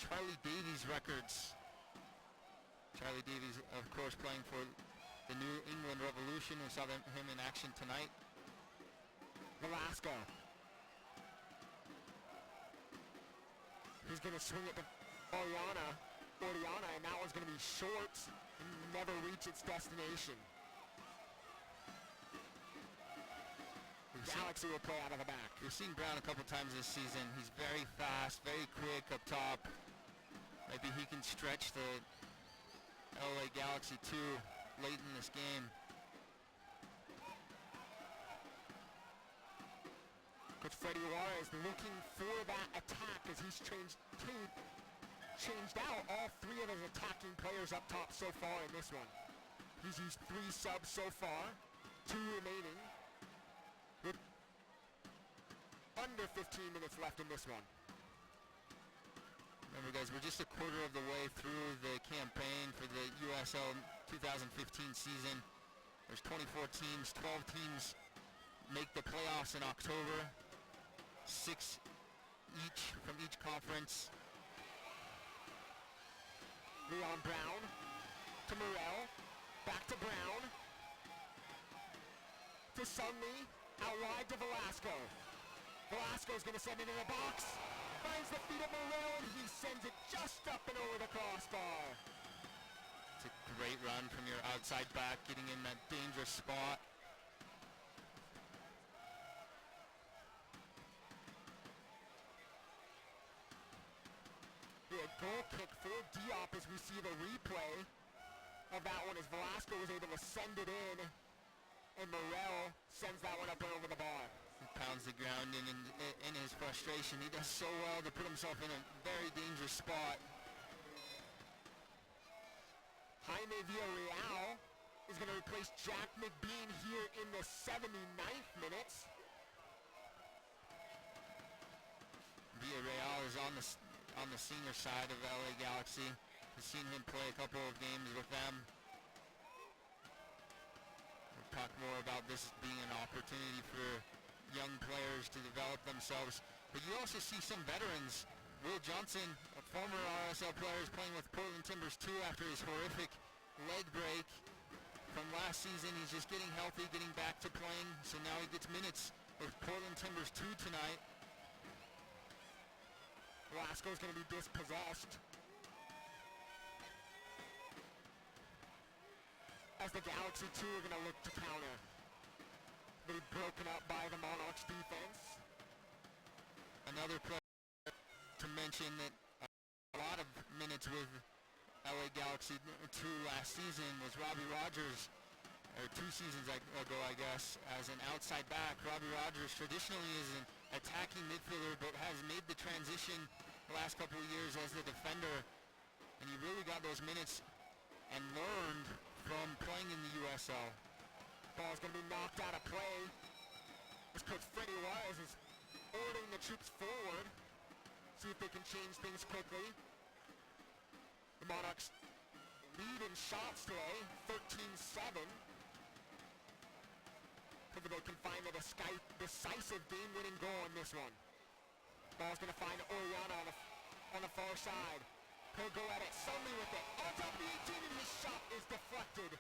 Charlie Davies records. Charlie Davies, of course, playing for the New England Revolution. We saw him in action tonight. Velasco. He's going to swing it to Oriana, and that one's going to be short and never reach its destination. Galaxy will play out of the back. We've seen Brown a couple times this season. He's very fast, very quick up top. Maybe he can stretch the LA Galaxy too late in this game. Coach Freddie Juarez looking for that attack as he's changed out all three of his attacking players up top so far in this one. He's used 3 subs so far, 2 remaining, with under 15 minutes left in this one. Remember, guys, we're just a quarter of the way through the campaign for the USL 2015 season. There's 24 teams, 12 teams make the playoffs in October, 6 each from each conference. Leon Brown to Morel, back to Brown, to Sunley, out wide to Velasco. Velasco's going to send it in the box, finds the feet of Morel, and he sends it just up and over the crossbar. It's a great run from your outside back, getting in that dangerous spot. A goal kick for Diop as we see the replay of that one as Velasco was able to send it in, and Morel sends that one up and over the bar. He pounds the ground in his frustration. He does so well to put himself in a very dangerous spot. Jaime Villarreal is going to replace Jack McBean here in the 79th minute. Villarreal is on the senior side of LA Galaxy. We've seen him play a couple of games with them. We'll talk more about this being an opportunity for young players to develop themselves. But you also see some veterans. Will Johnson, a former RSL player, is playing with Portland Timbers 2 after his horrific leg break from last season. He's just getting healthy, getting back to playing. So now he gets minutes with Portland Timbers 2 tonight. Velasco's going to be dispossessed as the Galaxy 2 are going to look to counter. They'll be broken up by the Monarchs defense. Another player to mention that a lot of minutes with LA Galaxy 2 last season was Robbie Rogers, or 2 seasons ago, I guess, as an outside back. Robbie Rogers traditionally is an attacking midfielder, but has made the transition the last couple of years as the defender, and he really got those minutes and learned from playing in the USL. Ball's going to be knocked out of play. This coach Freddie Wise is ordering the troops forward. See if they can change things quickly. The Monarchs lead in shots today, 13-7. Maybe they can find a decisive game-winning goal in this one. Ball's going to find Oriana on the far side. He'll go at it, Sunley with it. On top of the 18, and his shot is deflected.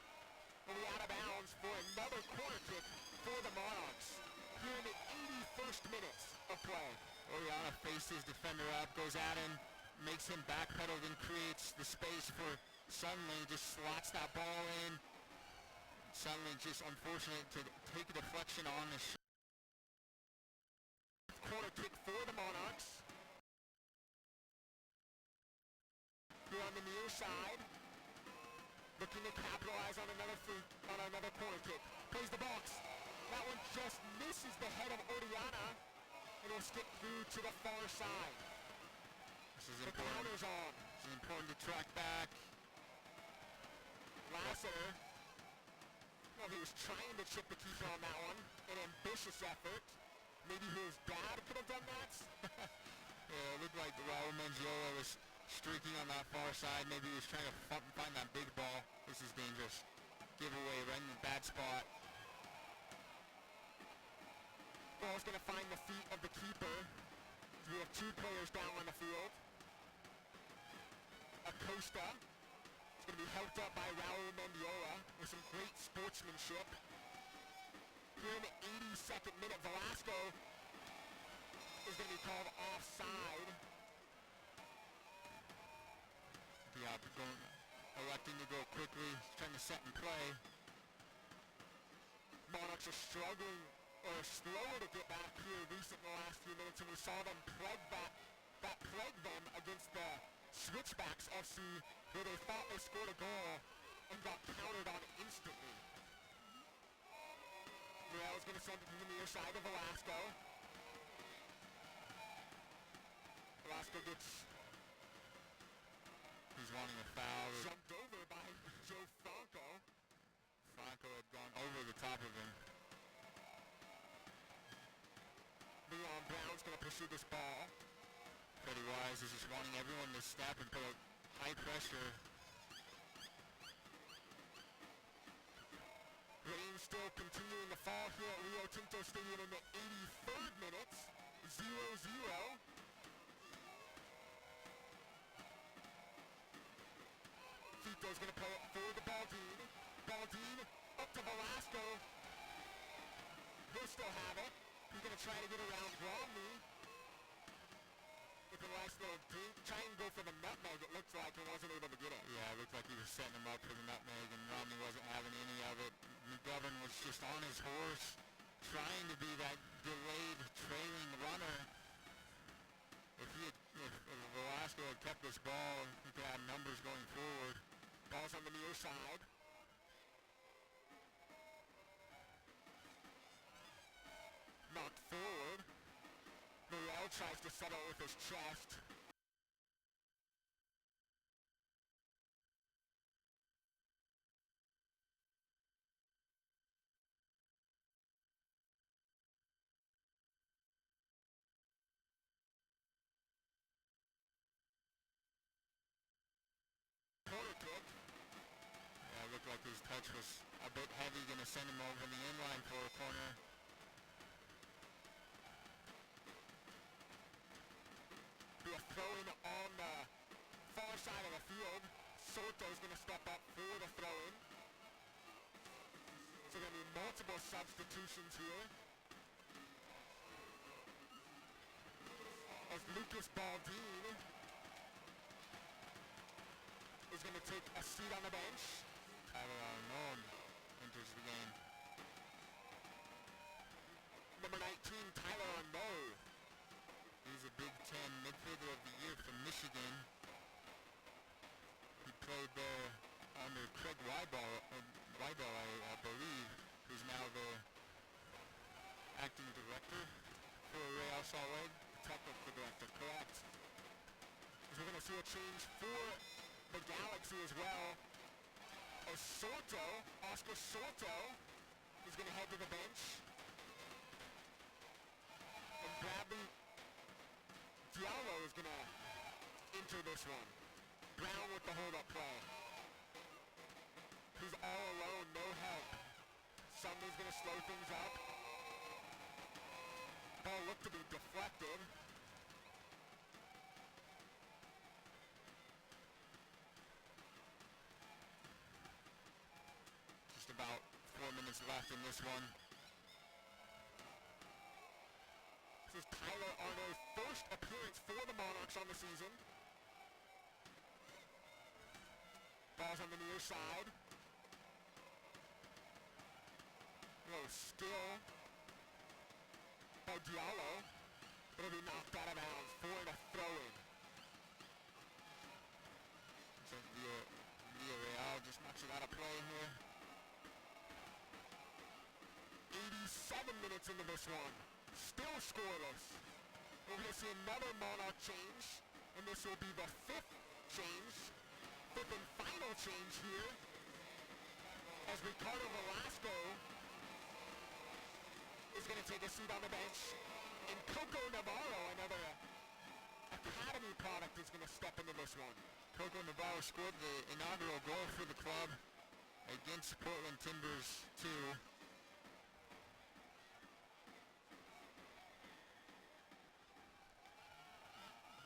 Will be out of bounds for another corner kick for the Monarchs. Here in the 81st minutes of play. Oriana faces defender up, goes at him, makes him backpedal, then creates the space for Sunley, just slots that ball in. Sunley just unfortunate to take a deflection on the corner kick for the Monarchs. Here on the near side, looking to capitalize on another corner kick. Plays the box. That one just misses the head of Oriana, and will skip through to the far side. This is important. The counter's on. This is important to track back. Lassiter, well, he was trying to chip the keeper on that one. An ambitious effort. Maybe his dad could have done that. Yeah, it looked like Raul Mangiola was streaking on that far side. Maybe he was trying to find that big ball. This is dangerous. Giveaway right in the bad spot. Ball's going to find the feet of the keeper. We have two players down on the field. Acosta is going to be helped up by Raul Mendiola with some great sportsmanship. Here in the 82nd minute, Velasco is going to be called offside. Yeah, electing to go quickly, trying to set and play. Monarchs are struggling, or slower to get back here recent in the last few minutes, and we saw them plague them against the Switchbacks FC, where they thought they scored a goal and got countered on instantly. Real is going to send it to the near side of Velasco. Velasco gets... He's wanting a foul. Jumped over by Joe Franco. Franco had gone over the top of him. Leon Brown's going to pursue this ball. Freddie Wise is just wanting everyone to step and put high pressure. Rain still continuing to fall here at Rio Tinto Stadium in the 83rd minute. 0-0. Fito's going to play it for the Baldine. Baldine up to Velasco. He'll still have it. He's going to try to get around Romney. With a nice little dink. Try and go for the nutmeg, it looks like, and wasn't able to get it. Yeah, it looked like he was setting him up for the nutmeg, and Romney wasn't having any of it. McGovern was just on his horse, trying to be that delayed trailing runner. If Velasco had kept this ball, he could have numbers going forward. Ball's on the near side. Knocked forward. Muriel tries to settle with his chest. Corner kick. Yeah, it looked like his touch was a bit heavy, gonna send him over the inline for a corner. Be a throw-in on the far side of the field. Soto's going to step up for the throw-in. So going to be multiple substitutions here. As Lucas Baldine is going to take a seat on the bench. Tyler Arnon enters the game. Number 19, Tyler Arnon. He's a Big Ten midfielder of the year from Michigan. He played there under Craig Weibel, I believe, who's now the acting director for Real Salt Lake. Technical director, correct. we're going to see a change for the Galaxy as well. Oscar Soto is going to head to the bench. And Bradley Diallo is going to enter this one. Brown with the hold-up play. He's all alone, no help. Sumner's going to slow things up. Ball looked to be deflected. Just about 4 minutes left in this one. This is Tyler Arno's first appearance for the Monarchs on the season. Ball's on the near side. Little skill by Diallo. It'll be knocked out of bounds for the throw-in. So Villarreal just knocks it out of play here. 87 minutes into this one. Still scoreless. We're going to see another Monarch change, and this will be the fifth and final change here, as Ricardo Velasco is going to take a seat on the bench, and Coco Navarro, another academy product, is going to step into this one. Coco Navarro scored the inaugural goal for the club against Portland Timbers 2.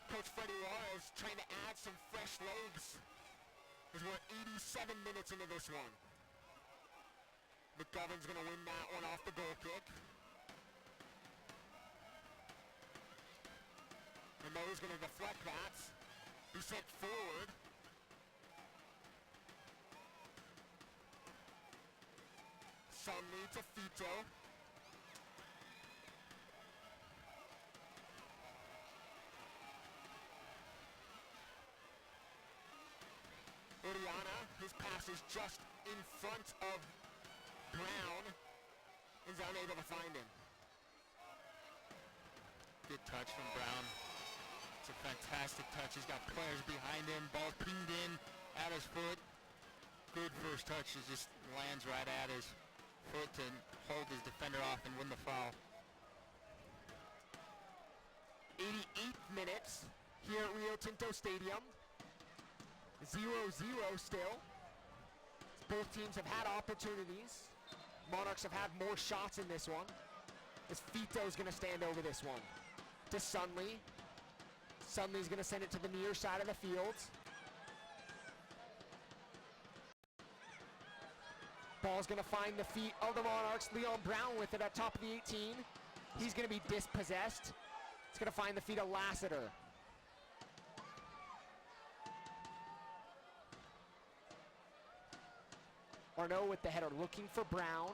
Coach Freddie Juarez trying to add some fresh legs as we're 87 minutes into this one. McGovern's going to win that one off the goal kick. And Mo's going to deflect that. Be sent forward. Sunny to Fito. Oriana, his pass is just in front of Brown, is unable to find him. Good touch from Brown. It's a fantastic touch. He's got players behind him. Ball pinged in at his foot. Good first touch. It just lands right at his foot to hold his defender off and win the foul. 88 minutes here at Rio Tinto Stadium. 0-0 still. Both teams have had opportunities. Monarchs have had more shots in this one. As Fito's going to stand over this one. To Sunley. Sunley's going to send it to the near side of the field. Ball's going to find the feet of the Monarchs. Leon Brown with it at top of the 18. He's going to be dispossessed. It's going to find the feet of Lassiter. Arnaud with the header looking for Brown.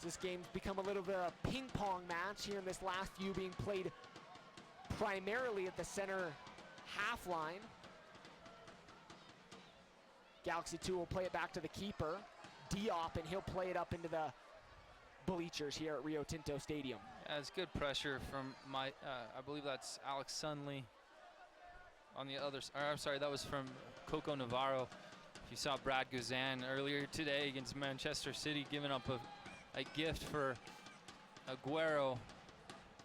This game's become a little bit of a ping pong match here in this last few, being played primarily at the center half line. Galaxy 2 will play it back to the keeper, Diop, and he'll play it up into the bleachers here at Rio Tinto Stadium. Yeah, it's good pressure from I believe that's Alex Sunley on the other side. I'm sorry, that was from Coco Navarro. You saw Brad Guzan earlier today against Manchester City giving up a gift for Aguero.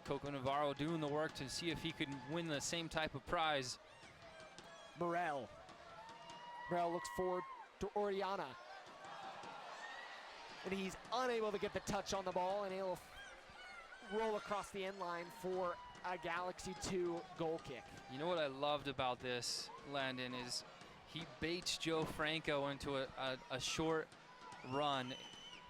Coco Navarro doing the work to see if he could win the same type of prize. Morel looks forward to Oriana. And he's unable to get the touch on the ball, and he'll roll across the end line for a Galaxy 2 goal kick. You know what I loved about this, Landon, is he baits Joe Franco into a short run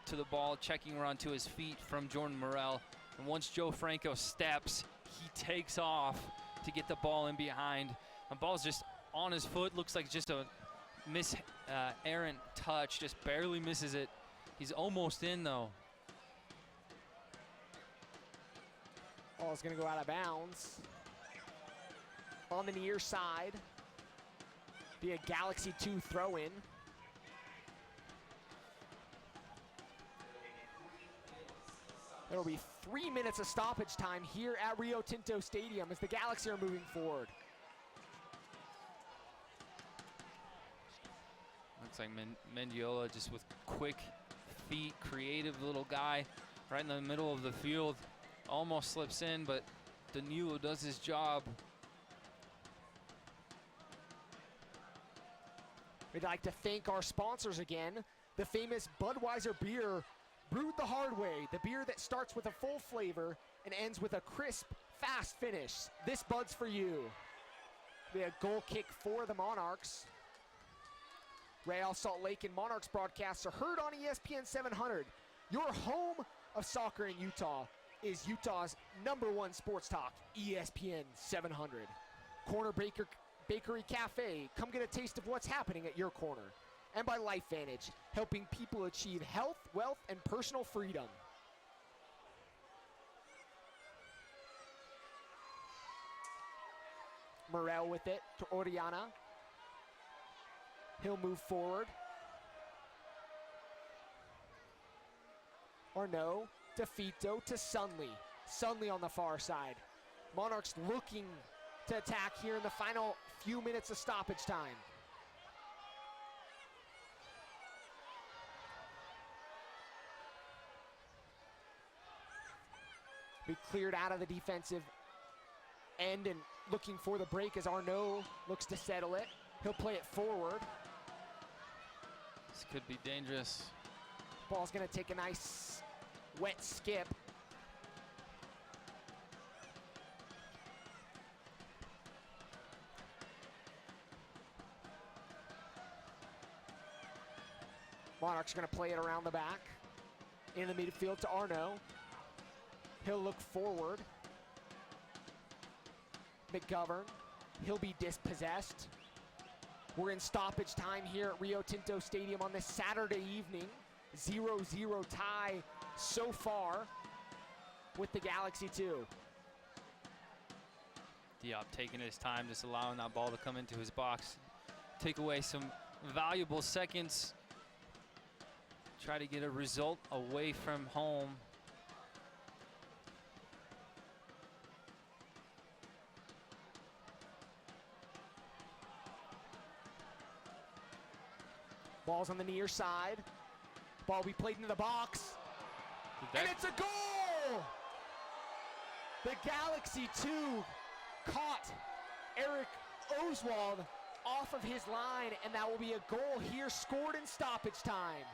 to the ball, checking run to his feet from Jordan Morel. And once Joe Franco steps, he takes off to get the ball in behind. The ball's just on his foot, looks like just a errant touch, just barely misses it. He's almost in though. Ball's gonna go out of bounds. On the near side. Be a Galaxy 2 throw-in. There will be 3 minutes of stoppage time here at Rio Tinto Stadium as the Galaxy are moving forward. Looks like Mendiola just with quick feet, creative little guy right in the middle of the field. Almost slips in, but Danilo does his job. We'd like to thank our sponsors again. The famous Budweiser beer, brewed the hard way. The beer that starts with a full flavor and ends with a crisp, fast finish. This Bud's for you. We had a goal kick for the Monarchs. Real Salt Lake and Monarchs broadcasts are heard on ESPN 700. Your home of soccer in Utah is Utah's #1 sports talk, ESPN 700. Corner Bakery Cafe, come get a taste of what's happening at your corner. And by LifeVantage, helping people achieve health, wealth, and personal freedom. Morel with it to Oriana. He'll move forward. Arnaud to Fito to Sunley. Sunley on the far side. Monarchs looking to attack here in the final few minutes of stoppage time. Be cleared out of the defensive end and looking for the break as Arnaud looks to settle it. He'll play it forward. This could be dangerous. Ball's gonna take a nice wet skip. Monarchs gonna play it around the back. In the midfield to Arnaud. He'll look forward. McGovern, he'll be dispossessed. We're in stoppage time here at Rio Tinto Stadium on this Saturday evening. 0-0 tie so far with the Galaxy 2. Diop taking his time, just allowing that ball to come into his box. Take away some valuable seconds. Try to get a result away from home. Ball's on the near side. Ball be played into the box. And it's a goal! The Galaxy 2 caught Eric Oswald off of his line, and that will be a goal here scored in stoppage time.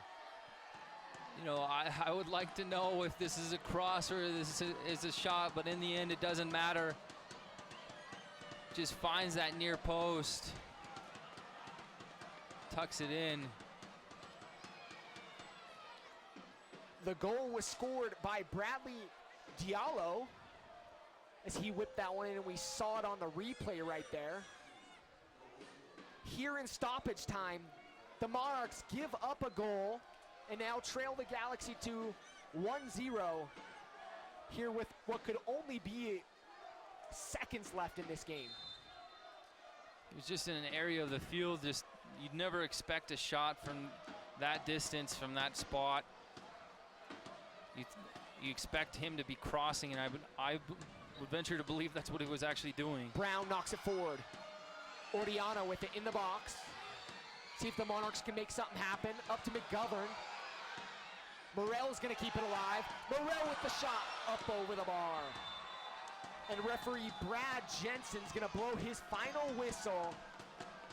You know, I would like to know if this is a cross or this is a shot, but in the end, it doesn't matter. Just finds that near post. Tucks it in. The goal was scored by Bradley Diallo as he whipped that one in, and we saw it on the replay right there. Here in stoppage time, the Monarchs give up a goal and now trail the Galaxy to 1-0 here with what could only be seconds left in this game. It was just in an area of the field, just you'd never expect a shot from that distance, from that spot. You expect him to be crossing, and I would venture to believe that's what he was actually doing. Brown knocks it forward. Oriana with it in the box. See if the Monarchs can make something happen. Up to McGovern. Morel's gonna keep it alive. Morel with the shot up over the bar. And referee Brad Jensen's gonna blow his final whistle.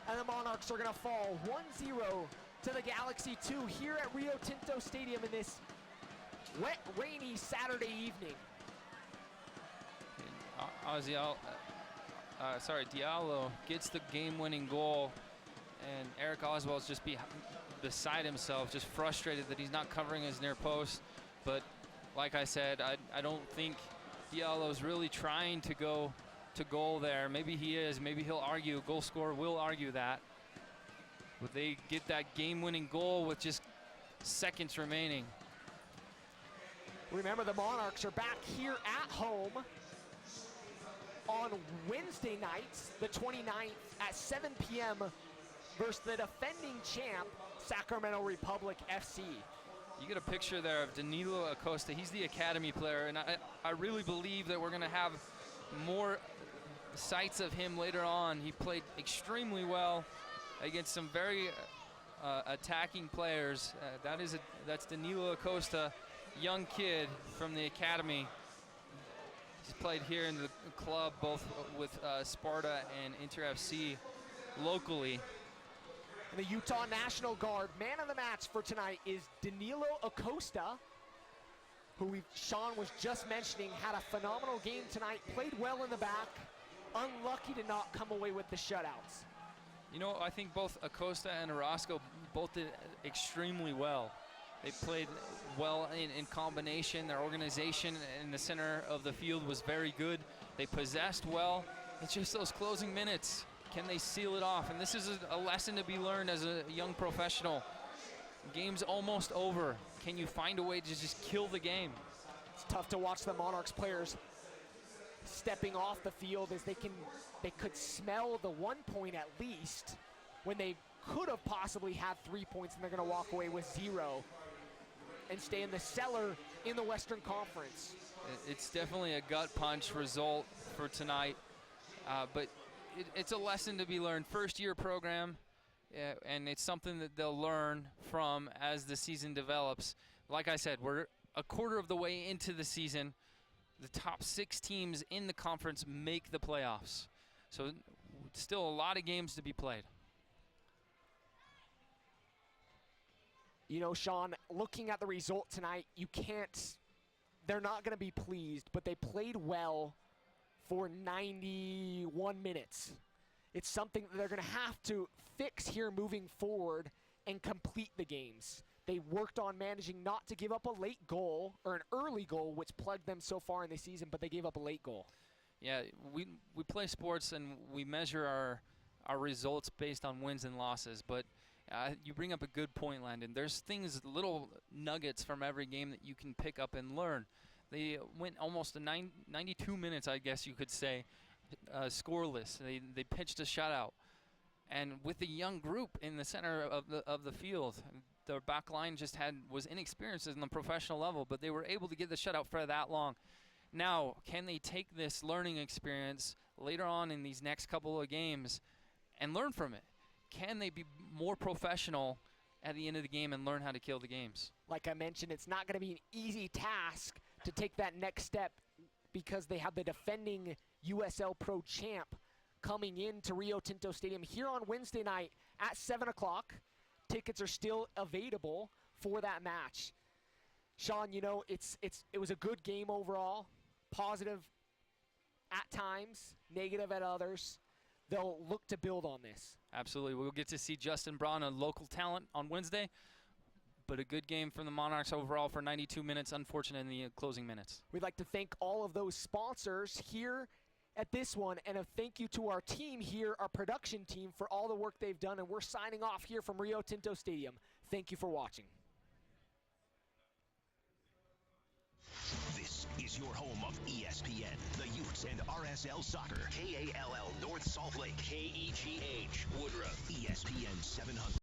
And the Monarchs are gonna fall 1-0 to the Galaxy 2 here at Rio Tinto Stadium in this wet, rainy Saturday evening. Diallo gets the game-winning goal, and Eric Oswald's just beside himself, just frustrated that he's not covering his near post. But like I said, I don't think Diallo's really trying to go to goal there. Maybe he is, maybe he'll argue, goal scorer will argue that. But they get that game-winning goal with just seconds remaining. Remember, the Monarchs are back here at home on Wednesday nights, the 29th at 7 p.m. versus the defending champ, Sacramento Republic FC. You get a picture there of Danilo Acosta. He's the academy player, and I really believe that we're going to have more sights of him later on. He played extremely well against some very attacking players. That's Danilo Acosta, young kid from the academy. He's played here in the club, both with Sparta and Inter FC locally. And the Utah National Guard man of the match for tonight is Danilo Acosta, who Sean was just mentioning had a phenomenal game tonight, played well in the back, unlucky to not come away with the shutouts. You know, I think both Acosta and Orozco both did extremely well. They played well in combination. Their organization in the center of the field was very good. They possessed well. It's just those closing minutes. Can they seal it off? And this is a lesson to be learned as a young professional. Game's almost over. Can you find a way to just kill the game? It's tough to watch the Monarchs players stepping off the field as they could smell the 1 point at least when they could have possibly had 3 points, and they're going to walk away with 0 and stay in the cellar in the Western Conference. It's definitely a gut punch result for tonight, but it's a lesson to be learned. First-year program, and it's something that they'll learn from as the season develops. Like I said, we're a quarter of the way into the season. The top 6 teams in the conference make the playoffs. So still a lot of games to be played. You know, Sean, looking at the result tonight, they're not going to be pleased, but they played well for 91 minutes. It's something that they're going to have to fix here moving forward and complete the games. They worked on managing not to give up a late goal or an early goal, which plagued them so far in the season, but they gave up a late goal. Yeah, we play sports and we measure our results based on wins and losses, but you bring up a good point, Landon. There's little nuggets from every game that you can pick up and learn. They went almost 92 minutes, I guess you could say, scoreless. They pitched a shutout. And with the young group in the center of the field, their back line was inexperienced in the professional level, but they were able to get the shutout for that long. Now, can they take this learning experience later on in these next couple of games and learn from it? Can they be more professional at the end of the game and learn how to kill the games? Like I mentioned, it's not going to be an easy task to take that next step because they have the defending USL Pro champ coming into Rio Tinto Stadium here on Wednesday night at 7 o'clock. Tickets are still available for that match. Sean, you know, it was a good game overall, positive at times, negative at others. They'll look to build on this. Absolutely. We'll get to see Justin Braun, a local talent, on Wednesday, but a good game from the Monarchs overall for 92 minutes, unfortunate in the closing minutes. We'd like to thank all of those sponsors here at this one, and a thank you to our team here, our production team, for all the work they've done, and we're signing off here from Rio Tinto Stadium. Thank you for watching. This is your home of ESPN, the Utes, and RSL Soccer. KALL North Salt Lake. KEGH Woodruff. ESPN 700.